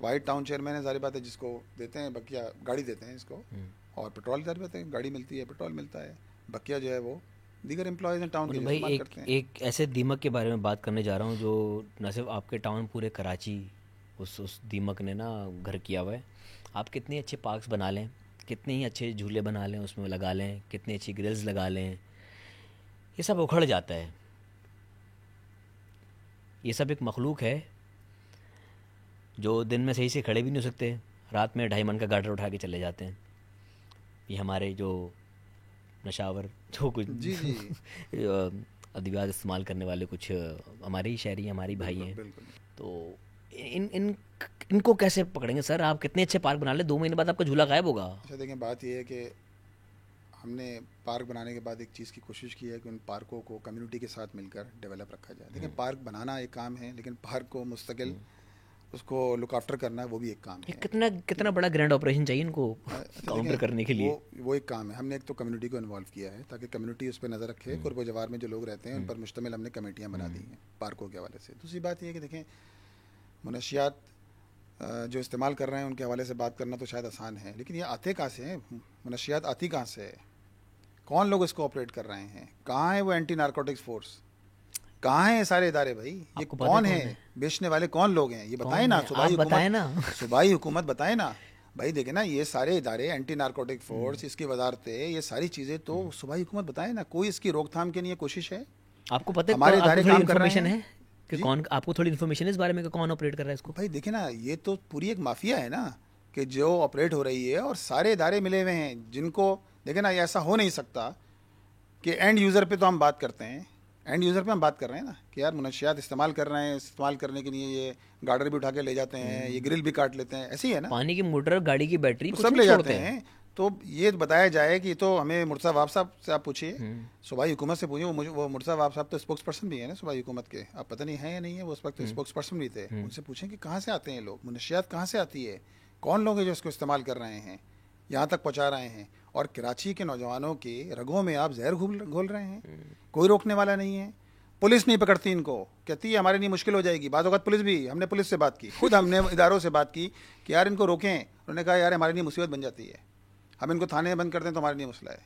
وائٹ ٹاؤن چیئرمین ہے, ظاہر بات ہے جس کو دیتے ہیں بقیہ گاڑی دیتے ہیں اس کو, اور پیٹرول ظاہر بات ہے گاڑی ملتی ہے, پیٹرول ملتا ہے. بقیہ جو ہے وہ دیگر امپلائیز ہیں ٹاؤن کے جو استعمال کرتے ہیں. ایک ایسے دیمک کے بارے میں بات کرنے جا رہا ہوں جو نہ صرف آپ کے ٹاؤن, پورے کراچی اس دیمک نے نا گھر کیا ہوا ہے. آپ کتنے اچھے پارکس بنا لیں, کتنے ہی اچھے جھولے بنا لیں, اس میں لگا لیں, کتنی اچھی گرلز لگا لیں, یہ سب اکھڑ جاتا ہے. یہ سب ایک مخلوق ہے جو دن میں صحیح سے کھڑے بھی نہیں ہو سکتے, رات میں 2.5 من کا گاٹر اٹھا کے چلے جاتے ہیں. یہ ہمارے جو نشاور جو کچھ جی جی ادویات استعمال کرنے والے کچھ ہمارے ہی شہری ہماری بھائی ہیں. بالکل. تو ان کو کیسے پکڑیں گے سر؟ آپ کتنے اچھے پارک بنا لیں, 2 مہینے بعد آپ کا جھولا غائب ہوگا. اچھا دیکھیں, بات یہ ہے کہ ہم نے پارک بنانے کے بعد ایک چیز کی کوشش کی ہے کہ ان پارکوں کو کمیونٹی کے ساتھ مل کر ڈیولپ رکھا جائے. دیکھیں پارک بنانا ایک کام ہے, لیکن پارک کو مستقل اس کو لک آفٹر کرنا وہ بھی ایک کام ہے. کتنا بڑا گرینڈ آپریشن چاہیے ان کو کاؤنٹر کرنے کے لیے. وہ ایک کام ہے. ہم نے ایک تو کمیونٹی کو انوالو کیا ہے تاکہ کمیونٹی اس پہ نظر رکھے. قرب و جوار میں جو لوگ رہتے ہیں ان پر مشتمل ہم نے کمیٹیاں بنا دی ہیں پارکوں کے حوالے سے. دوسری بات یہ ہے کہ دیکھیں منشیات جو استعمال کر رہے ہیں ان کے حوالے سے بات کرنا تو شاید آسان ہے, لیکن یہ آتے کہاں سے ہیں؟ منشیات آتی کہاں سے ہے؟ کون لوگ اس کو آپریٹ کر رہے ہیں؟ کہاں ہے وہ اینٹی نارکوٹکس فورس؟ کہاں ہیں یہ سارے ادارے بھائی؟ یہ کون ہیں بیچنے والے؟ کون لوگ ہیں یہ بتائیں نا. صوبائی حکومت بتائیں نا بھائی. دیکھیں نا یہ سارے ادارے اینٹی نارکوٹک فورس, اس کی وزارتیں, یہ ساری چیزیں تو صوبائی حکومت بتائیں نا. کوئی اس کی روک تھام کے لیے کوشش ہے؟ آپ کو پتہ ہے ہمارے ادارے کام کر رہے ہیں کہ کون, آپ کو تھوڑی انفارمیشن ہے اس بارے میں کہ کون آپریٹ کر رہا ہے اس کو؟ بھائی دیکھیں نا یہ تو پوری ایک مافیا ہے نا کہ جو آپریٹ ہو رہی ہے, اور سارے ادارے ملے ہوئے ہیں جن کو دیکھیں نا. یہ ایسا ہو نہیں سکتا کہ اینڈ یوزر پہ تو ہم بات کرتے ہیں, اینڈ یوزر پہ ہم بات کر رہے ہیں نا کہ یار منشیات استعمال کر رہے ہیں, استعمال کرنے کے لیے یہ گارڈر بھی اٹھا کے لے جاتے ہیں, یہ گرل بھی کاٹ لیتے ہیں, ایسے ہی ہے نا. پانی کی موٹر, گاڑی کی بیٹری سب لے جاتے ہیں. تو یہ بتایا جائے کہ تو ہمیں مرتضیٰ واب صاحب سے آپ پوچھیے, صوبائی حکومت سے پوچھیے. وہ مرتضیٰ واب صاحب تو اسپوکس پرسن بھی ہے نا صوبائی حکومت کے, آپ پتہ نہیں ہیں یا نہیں ہے, وہ اس وقت اسپوکس پرسن بھی تھے. ان سے پوچھیں کہ کہاں سے آتے ہیں لوگ, منشیات کہاں سے آتی ہے, کون لوگ ہیں جو اس کو استعمال کر رہے ہیں, یہاں تک پہنچا رہے ہیں. اور کراچی کے نوجوانوں کی رگوں میں آپ زہر گھول رہے ہیں. کوئی روکنے والا نہیں ہے. پولیس نہیں پکڑتی ان کو, کہتی ہے ہمارے لیے مشکل ہو جائے گی. بعض اوقات پولیس بھی, ہم نے پولیس سے بات کی, خود ہم نے اداروں سے بات کی کہ یار ان کو روکیں. انہوں نے کہا یار ہمارے لیے مصیبت بن جاتی ہے, ہم ان کو تھانے میں بند کر دیں تو ہمارے لیے مسئلہ ہے,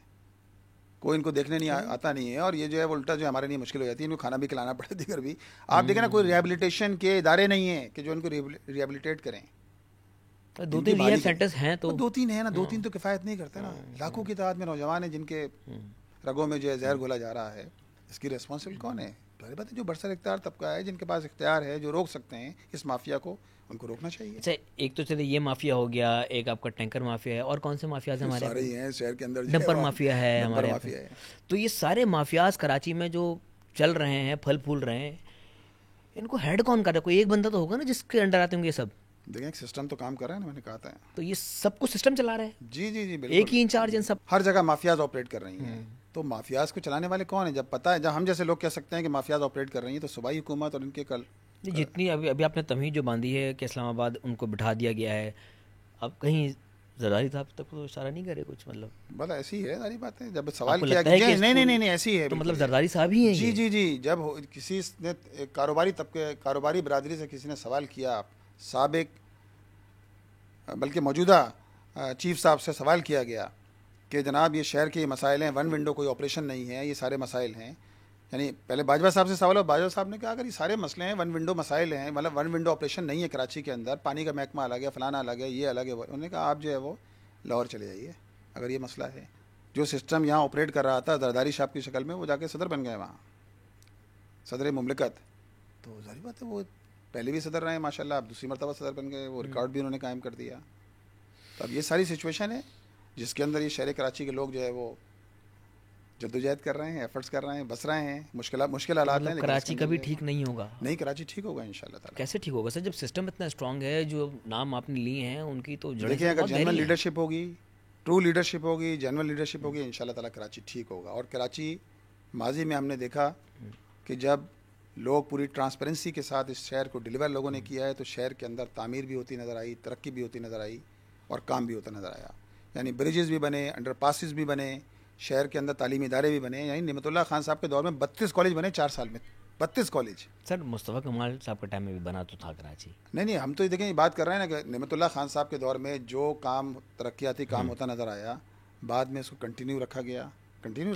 کوئی ان کو دیکھنے نہیں آتا نہیں ہے. اور یہ جو ہے الٹا جو ہمارے لیے مشکل ہو جاتی ہے, ان کو کھانا بھی کھلانا پڑے. دیگر بھی آپ دیکھیں نا کوئی ریہیبلیٹیشن کے ادارے نہیں ہیں کہ جو ان کو ریہیبلیٹیٹ کریں. 2-3 ریہیب سینٹرز ہیں تو 2-3 ہیں نا, 2-3 تو کفایت نہیں کرتے نا. لاکھوں کی تعداد میں نوجوان ہیں جن کے رگوں میں جو ہے زہر گھولا جا رہا ہے. اس کی ریسپانسبل کون ہے؟ ظاہر بات ہے جو برسر اختیار طبقہ ہے, جن کے پاس اختیار ہے, جو روک سکتے ہیں اس مافیا کو, ان کو روکنا چاہیے. اچھا ایک تو چلے یہ مافیا ہو گیا, ایک آپ کا ٹینکر مافیا ہے, اور کون سے مافیاز ہیں ہمارے؟ سارے ہی ہیں شہر کے اندر. ڈمپر مافیا ہے ہمارے یہاں. تو یہ سارے مافیاز کراچی میں جو چل رہے ہیں, پھل پھول رہے ہیں, ان کو ہیڈ کون کر رہا ہے؟ کوئی ایک بندہ تو ہوگا نا جس کے انڈر آتے ہوں گے یہ سب. دیکھیں ایک سسٹم تو کام کر رہا ہے نا, میں نے کہا تھا. تو یہ سب کو سسٹم چلا رہا ہے. جی جی جی بالکل, ایک ہی انچارج ان سب. ہر جگہ مافیاز آپریٹ کر رہی ہیں. تو مافیاز کو چلانے والے کون ہیں؟ جب پتہ ہے, جب ہم جیسے لوگ کہہ سکتے ہیں کہ مافیاز آپریٹ کر رہی ہیں, تو صوبائی حکومت اور ان کے جتنی ابھی آپ نے تمہید جو باندھی ہے کہ اسلام آباد ان کو بٹھا دیا گیا ہے, اب کہیں زرداری صاحب تک تو اشارہ نہیں کرے کچھ؟ مطلب بس ایسی ہے ساری باتیں. جب سوال کیا کہ نہیں ایسی ہے تو مطلب زرداری صاحب ہی ہیں. جی جی جی, جب کسی نے کاروباری طبقے, کاروباری برادری سے کسی نے سوال کیا, سابق بلکہ موجودہ چیف صاحب سے سوال کیا گیا کہ جناب یہ شہر کے مسائل ہیں, ون ونڈو کوئی آپریشن نہیں ہے, یہ سارے مسائل ہیں. یعنی پہلے باجوہ صاحب سے سوال ہوا, باجوہ صاحب نے کہا اگر یہ سارے مسئلے ہیں, ون ونڈو مسائل ہیں, مطلب ون ونڈو آپریشن نہیں ہے کراچی کے اندر, پانی کا محکمہ الگ ہے, فلانا الگ ہے, یہ الگ ہے. انہوں نے کہا آپ جو ہے وہ لاہور چلے جائیے اگر یہ مسئلہ ہے. جو سسٹم یہاں آپریٹ کر رہا تھا زرداری صاحب کی شکل میں, وہ جا کے صدر بن گئے وہاں, صدر مملکت. تو ظاہر بات ہے وہ پہلے بھی صدر رہے ہیں ماشاء اللہ, اب دوسری مرتبہ صدر بن گئے, وہ ریکارڈ بھی انہوں نے قائم کر دیا. تو اب یہ ساری سچویشن ہے جس کے اندر یہ شہر کراچی کے لوگ جو ہے وہ جدوجہد کر رہے ہیں, ایفرٹس کر رہے ہیں, بس رہے ہیں. مشکل حالات ہیں. کراچی کبھی ٹھیک نہیں ہوگا. نہیں, کراچی ٹھیک ہوگا انشاءاللہ تعالی. کیسے ٹھیک ہوگا سر جب سسٹم اتنا اسٹرانگ ہے؟ جو نام آپ نے لیے ہیں ان کی تو دیکھیں, اگر جنرل لیڈرشپ ہوگی, ٹرو لیڈرشپ ہوگی, جنرل لیڈرشپ ہوگی, انشاءاللہ تعالی کراچی ٹھیک ہوگا. اور کراچی ماضی میں ہم نے دیکھا کہ جب لوگ پوری ٹرانسپیرنسی کے ساتھ اس شہر کو ڈیلیور لوگوں نے کیا ہے, تو شہر کے اندر تعمیر بھی ہوتی نظر آئی, ترقی بھی ہوتی نظر آئی, اور کام بھی ہوتا نظر آیا. یعنی بریجز بھی بنے, انڈر پاسز بھی بنے, شہر کے اندر تعلیمی ادارے بھی بنے. یعنی نعمت اللہ خان صاحب کے دور میں 32 کالج بنے 4 سال میں, 32 کالج. سر مصطفیٰ کمال صاحب کے ٹائم میں بھی بنا تو تھا کراچی. نہیں, ہم تو دیکھیں یہ بات کر رہے ہیں نا کہ نعمت اللہ خان صاحب کے دور میں جو کام ترقیاتی کام ہوتا نظر آیا, بعد میں اس کو کنٹینیو رکھا گیا, کنٹینیو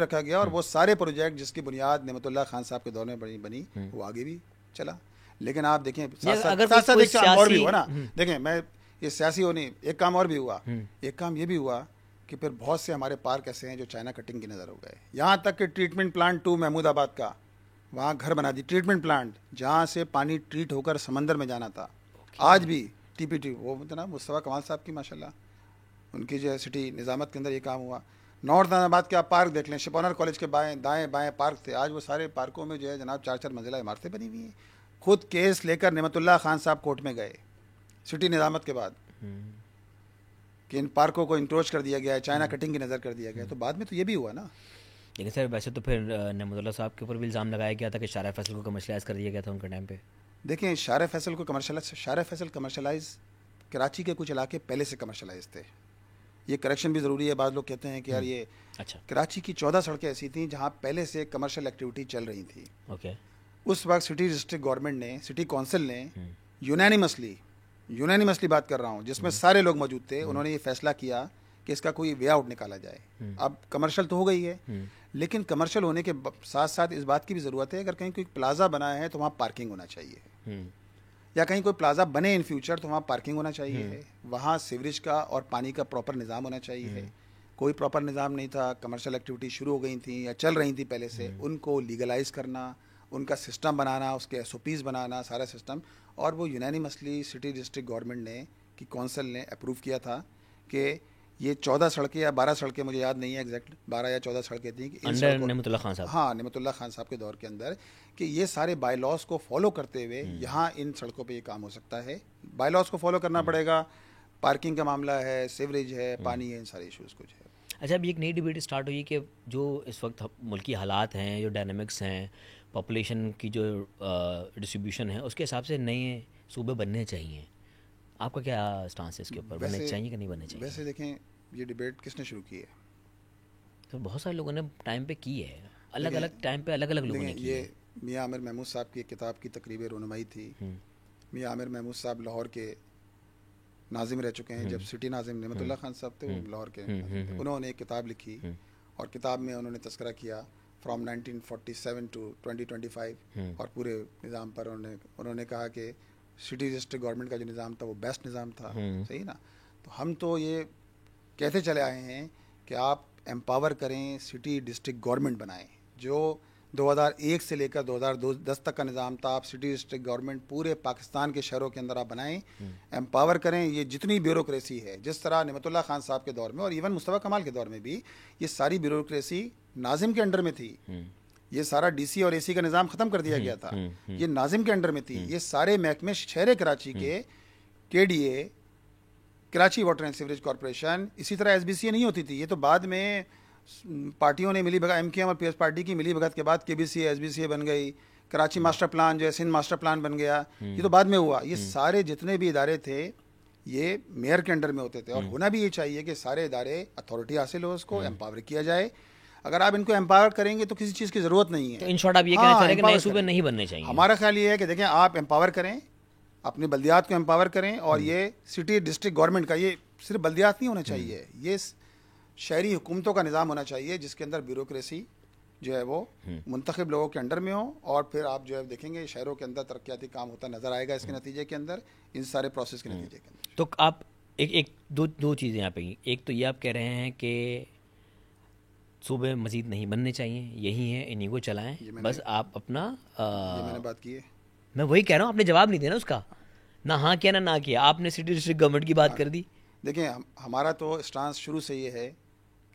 رکھا گیا. اور وہ سارے پروجیکٹ جس کی بنیاد نعمت اللہ خان صاحب کے دور میں بنی, وہ آگے بھی چلا. لیکن آپ دیکھیں ساتھ ساتھ اور بھی ہوا نا. دیکھیں میں یہ سیاسی ہو نہیں, ایک کام اور بھی ہوا. ایک کام یہ بھی ہوا کہ پھر بہت سے ہمارے پارک ایسے ہیں جو چائنا کٹنگ کی نظر ہو گئے. یہاں تک کہ ٹریٹمنٹ پلانٹ 2 محمود آباد کا, وہاں گھر بنا دی ٹریٹمنٹ پلانٹ, جہاں سے پانی ٹریٹ ہو کر سمندر میں جانا تھا. آج بھی TPT وہ جناب مصطفیٰ کمال صاحب کی ماشاءاللہ ان کی جو ہے سٹی نظامت کے اندر یہ کام ہوا. نارتھ نظام آباد کے آپ پارک دیکھ لیں, شپونر کالج کے دائیں بائیں پارک تھے, آج وہ سارے پارکوں میں جو ہے جناب 4 منزلہ عمارتیں بنی ہوئی ہیں. خود کیس لے کر نعمت اللہ خان صاحب کورٹ میں گئے سٹی نظامت کے بعد کہ ان پارکوں کو انکروچ کر دیا گیا ہے, چائنا کٹنگ کی نظر کر دیا گیا. تو بعد میں تو یہ بھی ہوا نا. لیکن سر ویسے تو پھر نعمت اللہ صاحب کے اوپر بھی الزام لگایا گیا تھا کہ شارع فیصل کو کمرشلائز کر دیا گیا تھا ان کے ٹائم پہ. دیکھیں شارع فیصل کمرشلائز کراچی کے کچھ علاقے پہلے سے کمرشلائز تھے. یہ کریکشن بھی ضروری ہے. بعض لوگ کہتے ہیں کہ یار یہ اچھا کراچی کی 14 سڑکیں ایسی تھیں جہاں پہلے سے کمرشل ایکٹیویٹی چل رہی تھی. اوکے. اس وقت سٹی ڈسٹرکٹ گورنمنٹ نے, سٹی کونسل نے یونینیمسلی بات کر رہا ہوں, جس میں سارے لوگ موجود تھے, انہوں نے یہ فیصلہ کیا کہ اس کا کوئی وے آؤٹ نکالا جائے. اب کمرشل تو ہو گئی ہے, لیکن کمرشل ہونے کے ساتھ ساتھ اس بات کی بھی ضرورت ہے اگر کہیں کوئی پلازا بنا ہے تو وہاں پارکنگ ہونا چاہیے, یا کہیں کوئی پلازا بنے ان فیوچر تو وہاں پارکنگ ہونا چاہیے, وہاں سیوریج کا اور پانی کا پراپر نظام ہونا چاہیے. کوئی پراپر نظام نہیں تھا, کمرشل ایکٹیویٹی شروع ہو گئی تھیں یا چل رہی تھیں پہلے سے, ان کو لیگلائز کرنا, ان کا سسٹم بنانا, اس کے ایس او پیز بنانا, سارا سسٹم. اور وہ یونینیمسلی سٹی ڈسٹرکٹ گورنمنٹ نے کی کونسل نے اپروو کیا تھا کہ یہ 14 سڑکیں یا 12 سڑکیں, مجھے یاد نہیں ہے ایگزیکٹ, 12 یا 14 سڑکیں تھیں کہ نعمت اللہ خان صاحب, ہاں نعمت اللہ خان صاحب کے دور کے اندر, کہ یہ سارے بائی لاس کو فالو کرتے ہوئے یہاں ان سڑکوں پہ یہ کام ہو سکتا ہے. بائی لاس کو فالو کرنا پڑے گا, پارکنگ کا معاملہ ہے, سیوریج ہے, پانی ہے, ان سارے ایشوز کچھ ہے. اچھا اب ایک نئی ڈبیٹ اسٹارٹ ہوئی کہ جو اس وقت ملکی حالات ہیں, جو ڈائنامکس ہیں, پاپولیشن کی جو ڈسٹریبیوشن ہے, اس کے حساب سے نئے صوبے بننے چاہیے. آپ کا کیا اسٹانس ہے اس کے اوپر, بننے چاہیے کہ نہیں بننے چاہیے؟ ویسے دیکھیں یہ ڈبیٹ کس نے شروع کی ہے؟ تو بہت سارے لوگوں نے ٹائم پہ کی ہے, الگ الگ ٹائم پہ الگ الگ لوگوں نے کی ہے. یہ میاں عامر محمود صاحب کی کتاب کی تقریب رونمائی تھی. میاں عامر محمود صاحب لاہور کے ناظم رہ چکے ہیں, جب سٹی ناظم نعمت اللہ خان صاحب تھے, وہ لاہور کے, انہوں نے ایک کتاب لکھی اور کتاب میں انہوں نے تذکرہ کیا فرام 1947 ٹو 2025, اور پورے نظام پر انہوں نے کہا کہ سٹی ڈسٹرکٹ گورنمنٹ کا جو نظام تھا وہ بیسٹ نظام تھا. صحیح نا. تو ہم تو یہ کہتے چلے آئے ہیں کہ آپ امپاور کریں, سٹی ڈسٹرکٹ گورنمنٹ بنائیں. جو 2001 سے لے کر 2010 تک کا نظام تھا, آپ سٹی ڈسٹرکٹ گورنمنٹ پورے پاکستان کے شہروں کے اندر آپ بنائیں, امپاور کریں. یہ جتنی بیوروکریسی ہے, جس طرح نعمت اللہ خان صاحب کے دور میں اور ایون مصطفیٰ کمال کے دور میں بھی یہ ساری بیوروکریسی ناظم کے انڈر میں تھی. یہ سارا ڈی سی اور اے سی کا نظام ختم کر دیا گیا تھا, یہ ناظم کے انڈر میں تھی. یہ سارے محکمے شہر کراچی کے D A, Karachi water and sewerage corporation, اسی طرح ایس بی سی نہیں ہوتی تھی. یہ تو بعد میں پارٹیوں نے ملی بھگت, ایم کیو ایم اور پی ایس پارٹی کی ملی بھگت کے بعد کے B C S B C بن گئی. کراچی ماسٹر پلان جو ہے سندھ ماسٹر پلان بن گیا, یہ تو بعد میں ہوا. یہ سارے جتنے بھی ادارے تھے یہ میئر کے انڈر میں ہوتے تھے, اور ہونا بھی یہ چاہیے کہ سارے ادارے اتھارٹی حاصل ہو, اس کو امپاور کیا جائے. اگر آپ ان کو امپاور کریں گے تو کسی چیز کی ضرورت نہیں ہے. تو ان شارٹ آپ یہ کہنا چاہ رہے ہیں کہ نئے صوبے نہیں بننے چاہیے؟ ہمارا خیال یہ ہے کہ دیکھیں آپ امپاور کریں, اپنی بلدیات کو امپاور کریں, اور یہ سٹی ڈسٹرکٹ گورنمنٹ کا یہ صرف بلدیات نہیں ہونا چاہیے, یہ شہری حکومتوں کا نظام ہونا چاہیے جس کے اندر بیوروکریسی جو ہے وہ منتخب لوگوں کے انڈر میں ہو. اور پھر آپ جو ہے دیکھیں گے شہروں کے اندر ترقیاتی کام ہوتا نظر آئے گا اس کے نتیجے کے اندر, ان سارے پروسیس کے نتیجے کے اندر. تو آپ ایک دو چیزیں یہاں پہ, ایک تو یہ آپ کہہ رہے ہیں کہ صوبے مزید نہیں بننے چاہیے, یہی ہیں, انہیں کو چلائیں بس. آپ اپنا یہ میں نے بات کی ہے, میں وہی کہہ رہا ہوں, آپ نے جواب نہیں دیا نا اس کا, نہ ہاں کیا نہ کیا, آپ نے سٹی ڈسٹرکٹ گورنمنٹ کی بات کر دی. دیکھیں ہمارا تو اسٹانس شروع سے یہ ہے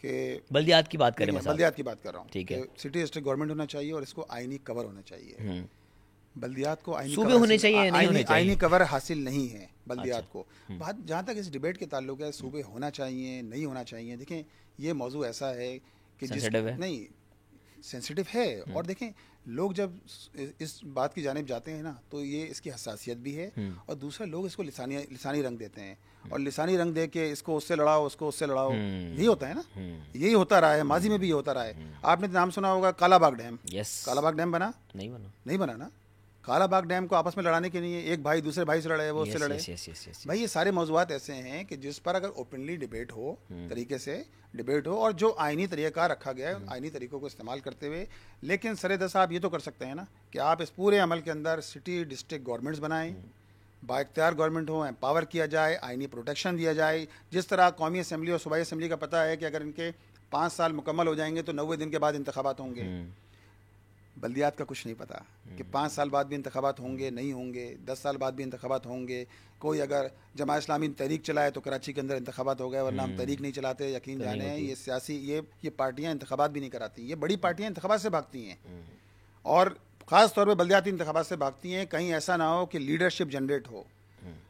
کہ بلدیات کی بات کریں, بلدیات کی بات کر رہا ہوں, ٹھیک ہے. سٹی ڈسٹرکٹ گورنمنٹ ہونا چاہیے اور اس کو آئینی کور ہونا چاہیے. بلدیات کو صوبے ہونے چاہیے, آئینی کور حاصل نہیں ہے بلدیات کو. بات جہاں تک اس ڈبیٹ کے تعلق ہے صوبے ہونا چاہیے نہیں ہونا چاہیے, دیکھیں یہ موضوع ایسا ہے کہ نہیں سینسیٹیو ہے. اور دیکھیں لوگ جب اس بات کی جانب جاتے ہیں نا تو یہ اس کی حساسیت بھی ہے, اور دوسرا لوگ اس کو لسانی رنگ دیتے ہیں, اور لسانی رنگ دے کے اس کو اس سے لڑاؤ, اس کو اس سے لڑاؤ, یہی ہوتا ہے نا, یہی ہوتا رہا ہے, ماضی میں بھی یہ ہوتا رہا ہے. آپ نے نام سنا ہوگا کالا باغ ڈیم. کالا باغ ڈیم بنا نہیں بنا نا. کالا باغ ڈیم کو آپس میں لڑانے کے لیے ایک بھائی دوسرے بھائی سے لڑے, وہ اس سے لڑے. بھائی یہ سارے موضوعات ایسے ہیں کہ جس پر اگر اوپنلی ڈبیٹ ہو, طریقے سے ڈبیٹ ہو, اور جو آئینی طریقہ کار رکھا گیا ہے آئینی طریقوں کو استعمال کرتے ہوئے. لیکن سر دست آپ یہ تو کر سکتے ہیں نا کہ آپ اس پورے عمل کے اندر سٹی ڈسٹرکٹ گورنمنٹس بنائیں, با اختیار گورنمنٹ ہو, امپاور کیا جائے, آئینی پروٹیکشن دیا جائے. جس طرح قومی اسمبلی اور صوبائی اسمبلی کا پتہ ہے کہ اگر ان کے 5 سال مکمل ہو جائیں گے تو 90 دن کے بعد انتخابات ہوں گے. بلدیات کا کچھ نہیں پتا کہ 5 سال بعد بھی انتخابات ہوں گے نہیں ہوں گے, 10 سال بعد بھی انتخابات ہوں گے. کوئی اگر جماعت اسلامی تحریک چلائے تو کراچی کے اندر انتخابات ہو گئے, ورنہ ہم تحریک نہیں چلاتے. یقین جانیں یہ سیاسی یہ پارٹیاں انتخابات بھی نہیں کراتی. یہ بڑی پارٹیاں انتخابات سے بھاگتی ہیں, اور خاص طور پہ بلدیاتی انتخابات سے بھاگتی ہیں. کہیں ایسا نہ ہو کہ لیڈرشپ جنریٹ ہو.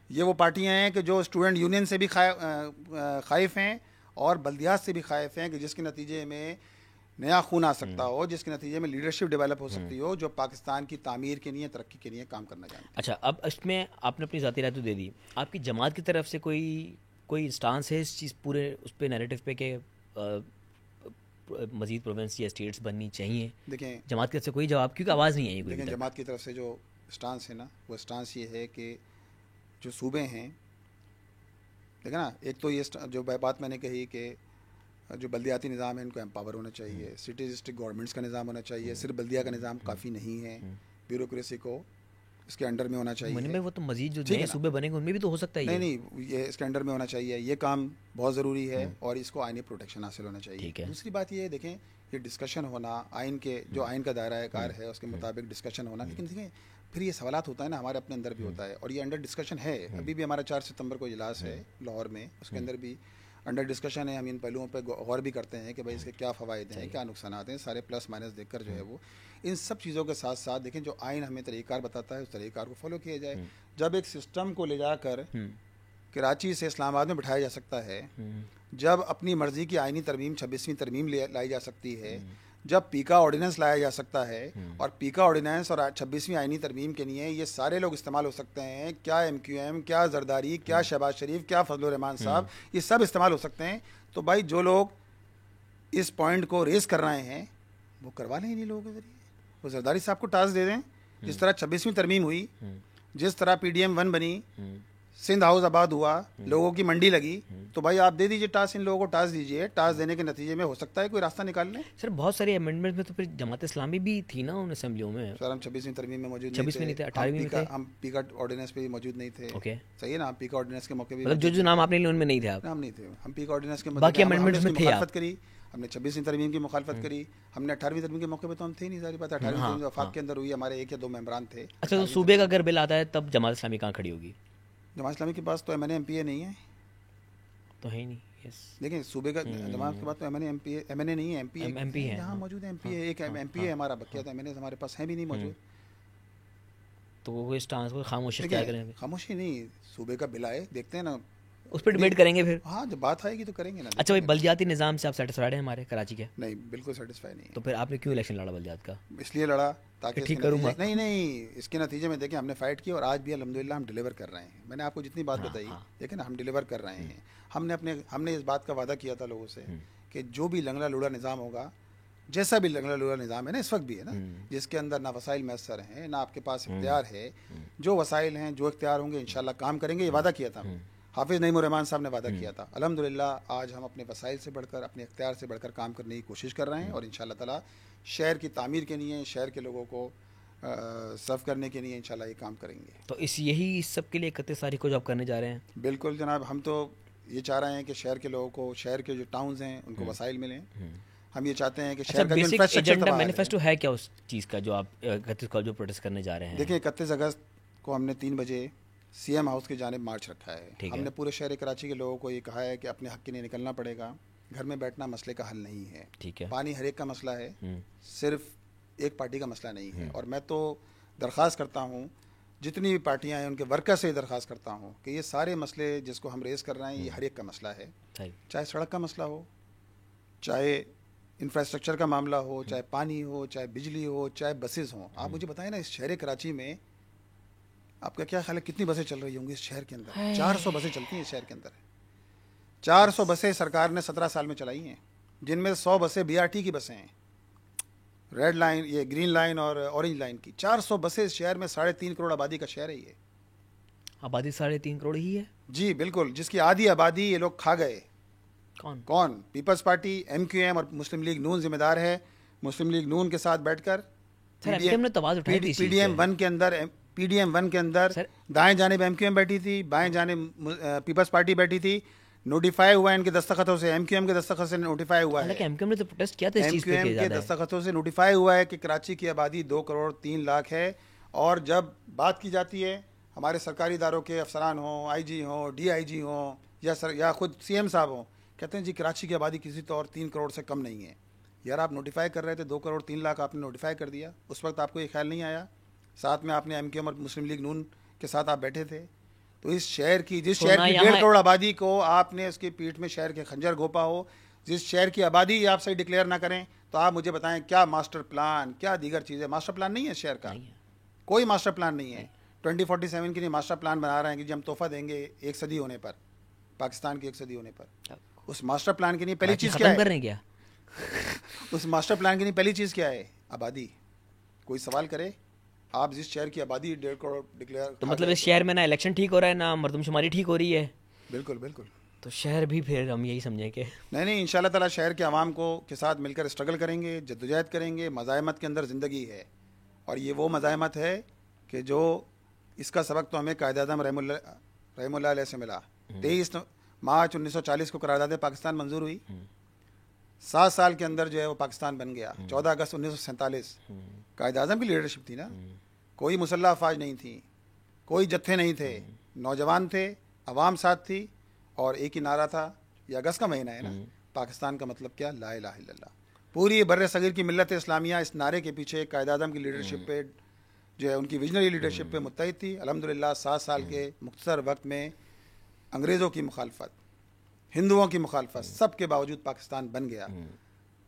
یہ وہ پارٹیاں ہیں کہ جو اسٹوڈنٹ یونین سے بھی خائف ہیں اور بلدیات سے بھی خائف ہیں, کہ جس کے نتیجے میں نیا خون آ سکتا ہو, جس کے نتیجے میں لیڈرشپ ڈیولپ ہو سکتی ہو, جو پاکستان کی تعمیر کے لیے, ترقی کے لیے کام کرنا چاہتے ہیں. اچھا, اب اس میں آپ نے اپنی ذاتی رائے تو دے دی, آپ کی جماعت کی طرف سے کوئی اسٹانس ہے اس چیز پورے اس پہ نیریٹو پہ کہ مزید پروونس یا اسٹیٹس بننی چاہیے؟ دیکھیں جماعت کی طرف سے کوئی جواب, کیونکہ آواز نہیں آئی. دیکھیں جماعت کی طرف سے جو اسٹانس ہے نا, وہ اسٹانس یہ ہے کہ جو صوبے ہیں, دیکھیں نا, ایک تو یہ جو بات میں نے کہی کہ جو بلدیاتی نظام ہے ان کو امپاور ہونا چاہیے, سٹی ڈسٹرکٹ گورنمنٹس کا نظام ہونا چاہیے. صرف بلدیہ کا نظام کافی نہیں ہے, بیوروکریسی کو اس کے انڈر میں ہونا چاہیے. وہ تو مزید جو نئے صوبے بنے گے ان میں بھی تو ہو سکتا ہے. نہیں, یہ اس کے انڈر میں ہونا چاہیے. یہ کام بہت ضروری ہے, اور اس کو آئینی پروٹیکشن حاصل ہونا چاہیے. دوسری بات یہ ہے, دیکھیں یہ ڈسکشن ہونا, آئین کے جو آئین کا دائرہ کار ہے اس کے مطابق ڈسکشن ہونا, لیکن دیکھیں پھر یہ سوالات ہوتا ہے نا, ہمارے اپنے اندر بھی ہوتا ہے, اور یہ انڈر ڈسکشن ہے. ابھی بھی ہمارا 4 ستمبر کو اجلاس ہے لاہور میں, اس کے اندر بھی انڈر ڈسکشن ہے. ہم ان پہلوؤں پہ غور بھی کرتے ہیں کہ بھائی اس کے کیا فوائد ہیں, کیا نقصانات ہیں, سارے پلس مائنس دیکھ کر جو ہے وہ ان سب چیزوں کے ساتھ ساتھ دیکھیں جو آئین ہمیں طریقہ کار بتاتا ہے اس طریقہ کار کو فالو کیا جائے. جب ایک سسٹم کو لے جا کر کراچی سے اسلام آباد میں بٹھایا جا سکتا ہے, جب اپنی مرضی کی آئینی ترمیم 26ویں ترمیم لائی جا سکتی ہے, جب پیکا آرڈیننس لایا جا سکتا ہے, اور پیکا آرڈیننس اور 26ویں آئینی ترمیم کے لیے یہ سارے لوگ استعمال ہو سکتے ہیں, کیا ایم کیو ایم, کیا زرداری, کیا شہباز شریف, کیا فضل الرحمان صاحب, یہ سب استعمال ہو سکتے ہیں. تو بھائی جو لوگ اس پوائنٹ کو ریز کر رہے ہیں وہ کروا لیں انہیں لوگوں کے ذریعے. وہ زرداری صاحب کو ٹاسک دے دیں, جس طرح 26ویں ترمیم ہوئی, جس طرح PDM 1 بنی, سندھ ہاؤس آباد ہوا, لوگوں کی منڈی لگی, تو بھائی آپ دے دیجیے ٹاسک, ان لوگوں کو ٹاسک دیجیے. ٹاسک دینے کے نتیجے میں ہو سکتا ہے کوئی راستہ نکال لیں. سر بہت ساری امینڈمنٹ میں تو پھر جماعت اسلامی بھی تھی نا ان اسمبلیوں میں. سر ہم 26ویں ترمیم میں موجود 26 میں نہیں تھے, 18ویں میں تھے. ہم پیکا آرڈیننس پہ موجود نہیں تھے. اوکے, صحیح ہے نا, ہم پیکا آرڈیننس کے موقع پہ مطلب جو نام آپ نے لیے ان میں نہیں تھے آپ. ہم نہیں تھے, ہم پیکا آرڈیننس کے باقی امینڈمنٹس میں تھے. مخالفت کری ہم نے, 26ویں ترمیم کی مخالفت کری ہم نے. 18ویں ترمیم کے موقع پہ تو ہم تھے نہیں, ساری بات. 18ویں ترمیم وفاق کے اندر ہوئی, ہمارے 1 یا 2 ممبران تھے. اچھا, تو صوبے کا اگر بل آتا ہے تب جماعت اسلامی کہاں کھڑی ہوگی؟ جماعت اسلامی کے پاس تو MNA MPA نہیں ہے, تو ہے ہی نہیں. دیکھیں صوبے کا جماعت کے بعد تو MNA نہیں ہے, MP ہے. یہاں موجود ہے MP ہے, ایک MP ہے ہمارا, بقیہ تو MNA ہمارے پاس ہیں بھی نہیں موجود. تو وہ اسٹانس کو خاموشی کیا کریں گے؟ خاموشی نہیں, صوبے کا بل آئے, دیکھتے ہیں نا, اس پہ ڈیبیٹ کریں گے پھر. ہاں جب بات آئے گی تو کریں گے نا. اچھا بھائی, بلدیاتی نظام سے آپ سیٹسفائڈ ہیں ہمارے کراچی کے؟ نہیں, بالکل سیٹسفائی نہیں. تو پھر آپ نے کیوں الیکشن لڑا بلدیات کا؟ اس لیے لڑا تاکہ ٹھیک کروں گا. نہیں, اس کے نتیجے میں دیکھیں ہم نے فائٹ کی, اور آج بھی الحمدللہ ہم ڈیلیور کر رہے ہیں. میں نے آپ کو جتنی بات بتائی, دیکھیں نا, ہم ڈیلیور کر رہے ہیں. ہم نے اس بات کا وعدہ کیا تھا لوگوں سے کہ جو بھی لنگڑا لوڑا نظام ہوگا, جیسا بھی لنگڑا لوڑا نظام ہے نا اس وقت بھی ہے نا, جس کے اندر نہ وسائل میسر ہیں, نہ آپ کے پاس اختیار ہے, جو وسائل ہیں, جو اختیار ہوں گے, انشاءاللہ کام کریں گے. یہ وعدہ کیا تھا حافظ نعیم الرحمان صاحب نے, وعدہ کیا تھا. الحمدللہ آج ہم اپنے وسائل سے بڑھ کر, اپنے اختیار سے بڑھ کر کام کرنے کی کوشش کر رہے ہیں, اور انشاءاللہ تعالی شہر کی تعمیر کے لیے, شہر کے لوگوں کو سرو کرنے کے لیے انشاءاللہ یہ کام کریں گے. تو یہی سب کے لیے 31 تاریخ کو جو آپ کرنے جا رہے ہیں؟ بالکل جناب, ہم تو یہ چاہ رہے ہیں کہ شہر کے لوگوں کو, شہر کے جو ٹاؤنز ہیں ان کو وسائل ملیں. ہم یہ چاہتے ہیں کہ شہر کا جو انفراسٹرکچر مینیفیسٹو ہے کیا اس چیز کا جو آپ 31 کو جو پروٹیسٹ کرنے جا رہے ہیں؟ دیکھیں 31 اگست کو ہم نے 3 بجے CM ہاؤس کی جانب مارچ رکھا ہے. ہم نے پورے شہر کراچی کے لوگوں کو یہ کہا ہے کہ اپنے حق کے لیے نکلنا پڑے گا. گھر میں بیٹھنا مسئلے کا حل نہیں ہے. ٹھیک ہے, پانی ہر ایک کا مسئلہ ہے, صرف ایک پارٹی کا مسئلہ نہیں ہے. اور میں تو درخواست کرتا ہوں جتنی بھی پارٹیاں ہیں ان کے ورکر سے درخواست کرتا ہوں کہ یہ سارے مسئلے جس کو ہم ریز کر رہے ہیں یہ ہر ایک کا مسئلہ ہے. چاہے سڑک کا مسئلہ ہو, چاہے انفراسٹرکچر کا معاملہ ہو, چاہے پانی ہو, چاہے بجلی ہو, چاہے بسیز ہوں. آپ مجھے بتائیں نا, اس شہر کراچی میں آپ کا کیا خیال ہے کتنی بسیں چل رہی ہوں گی اس شہر کے اندر؟ 400 بسیں چلتی ہیں اس شہر کے اندر. 400 بسیں سرکار نے 17 سال میں چلائی ہیں, جن میں 100 بسیں BRT کی بسیں ہیں, ریڈ لائن, یہ گرین لائن اور اورنج لائن کی. 400 بسیں اس شہر میں, 3.5 کروڑ آبادی کا شہر ہے. یہ آبادی 3.5 کروڑ ہی ہے؟ جی بالکل, جس کی آدھی آبادی یہ لوگ کھا گئے. کون؟ پیپلز پارٹی, MQM اور مسلم لیگ نون ذمہ دار ہے. مسلم لیگ نون کے ساتھ بیٹھ کر PDM 1 کے اندر دائیں جانب MQM بیٹھی تھی, بائیں جانب پیپلز پارٹی بیٹھی تھی. نوٹیفائی ہوا ہے ان کے دستخطوں سے, ایم کیو ایم کے دستخط سے نوٹیفائی ہوا ہے, حالانکہ ایم کیو ایم نے تو پروٹیسٹ کیا تھا اس ایم چیز کیو پہ ایم کہ کے زیادہ ہے. دستخطوں سے نوٹیفائی ہوا ہے کہ کراچی کی آبادی 2.3 کروڑ ہے. اور جب بات کی جاتی ہے ہمارے سرکاری اداروں کے افسران ہوں, آئی جی ہوں, ڈی آئی جی ہوں, یا خود سی ایم صاحب ہوں, کہتے ہیں جی کراچی کی آبادی کسی طور 3 کروڑ سے کم نہیں ہے. یار آپ نوٹیفائی کر رہے تھے 2.3 کروڑ آپ نے نوٹیفائی کر دیا, اس وقت آپ کو یہ خیال نہیں آیا؟ ساتھ میں آپ نے ایم کیو ایم اور مسلم لیگ نون کے ساتھ آپ بیٹھے تھے. تو اس شہر کی, جس شہر کی 1.5 کروڑ آبادی کو آپ نے اس کی پیٹھ میں شہر کے خنجر گھوپا ہو, جس شہر کی آبادی آپ صحیح ڈکلیئر نہ کریں, تو آپ مجھے بتائیں کیا ماسٹر پلان, کیا دیگر چیزیں. ماسٹر پلان نہیں ہے شہر کا, کوئی ماسٹر پلان نہیں ہے. 2047 کے لیے ماسٹر پلان بنا رہے ہیں کہ جی ہم تحفہ دیں گے 1 صدی ہونے پر, پاکستان کی 1 صدی ہونے پر. اس ماسٹر پلان کے لیے پہلی چیز کیا ہے؟ اس ماسٹر پلان کے لیے پہلی چیز کیا ہے؟ آبادی. کوئی سوال کرے, آپ جس شہر کی آبادی 1.5 کروڑ ڈکلیئر, تو مطلب اس شہر میں نہ الیکشن ٹھیک ہو رہا ہے نہ مردم شماری ٹھیک ہو رہی ہے. بالکل بالکل. تو شہر بھی پھر ہم یہی سمجھیں کہ نہیں, انشاء اللہ تعالیٰ شہر کے عوام کو کے ساتھ مل کر اسٹرگل کریں گے, جدوجہد کریں گے. مزاحمت کے اندر زندگی ہے, اور یہ وہ مزاحمت ہے کہ جو اس کا سبق تو ہمیں قائد اعظم رحم اللہ علیہ سے ملا. 23 مارچ 1940 کو قرارداد پاکستان منظور ہوئی, 7 سال کے اندر جو ہے وہ پاکستان بن گیا. 14 اگست 1947 قائد اعظم کی لیڈرشپ تھی نا, کوئی مسلح افواج نہیں تھی, کوئی جتھے نہیں تھے, نوجوان تھے, عوام ساتھ تھی, اور ایک ہی نعرہ تھا. یہ اگست کا مہینہ ہے نا, پاکستان کا مطلب کیا؟ لا الہ الا اللہ. پوری بر صغیر کی ملت اسلامیہ اس نعرے کے پیچھے قائد اعظم کی لیڈرشپ پہ, جو ہے ان کی ویژنری لیڈرشپ پہ متحد تھی. الحمدللہ 7 سال کے مختصر وقت میں انگریزوں کی مخالفت, ہندوؤں کی مخالفت, سب کے باوجود پاکستان بن گیا.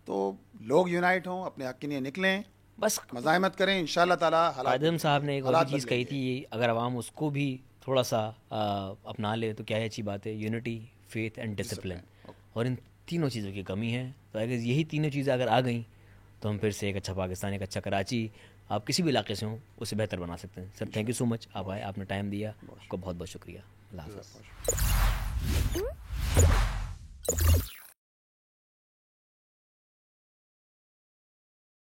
تو لوگ یونائٹ ہوں, اپنے حق کے لیے نکلیں, بس مزاحمت کریں, انشاءاللہ تعالیٰ. اعظم صاحب نے ایک اور چیز کہی تھی, اگر عوام اس کو بھی تھوڑا سا اپنا لے تو کیا ہے اچھی بات ہے, یونٹی, فیتھ اینڈ ڈسپلن. اور ان تینوں چیزوں کی کمی ہے. تو اگر یہی تینوں چیزیں اگر آ گئیں تو ہم پھر سے ایک اچھا پاکستان, ایک اچھا کراچی, آپ کسی بھی علاقے سے ہوں, اسے بہتر بنا سکتے ہیں. سر تھینک یو سو مچ, آپ آئے, آپ نے ٹائم دیا, آپ کو بہت بہت شکریہ. اللہ حافظ.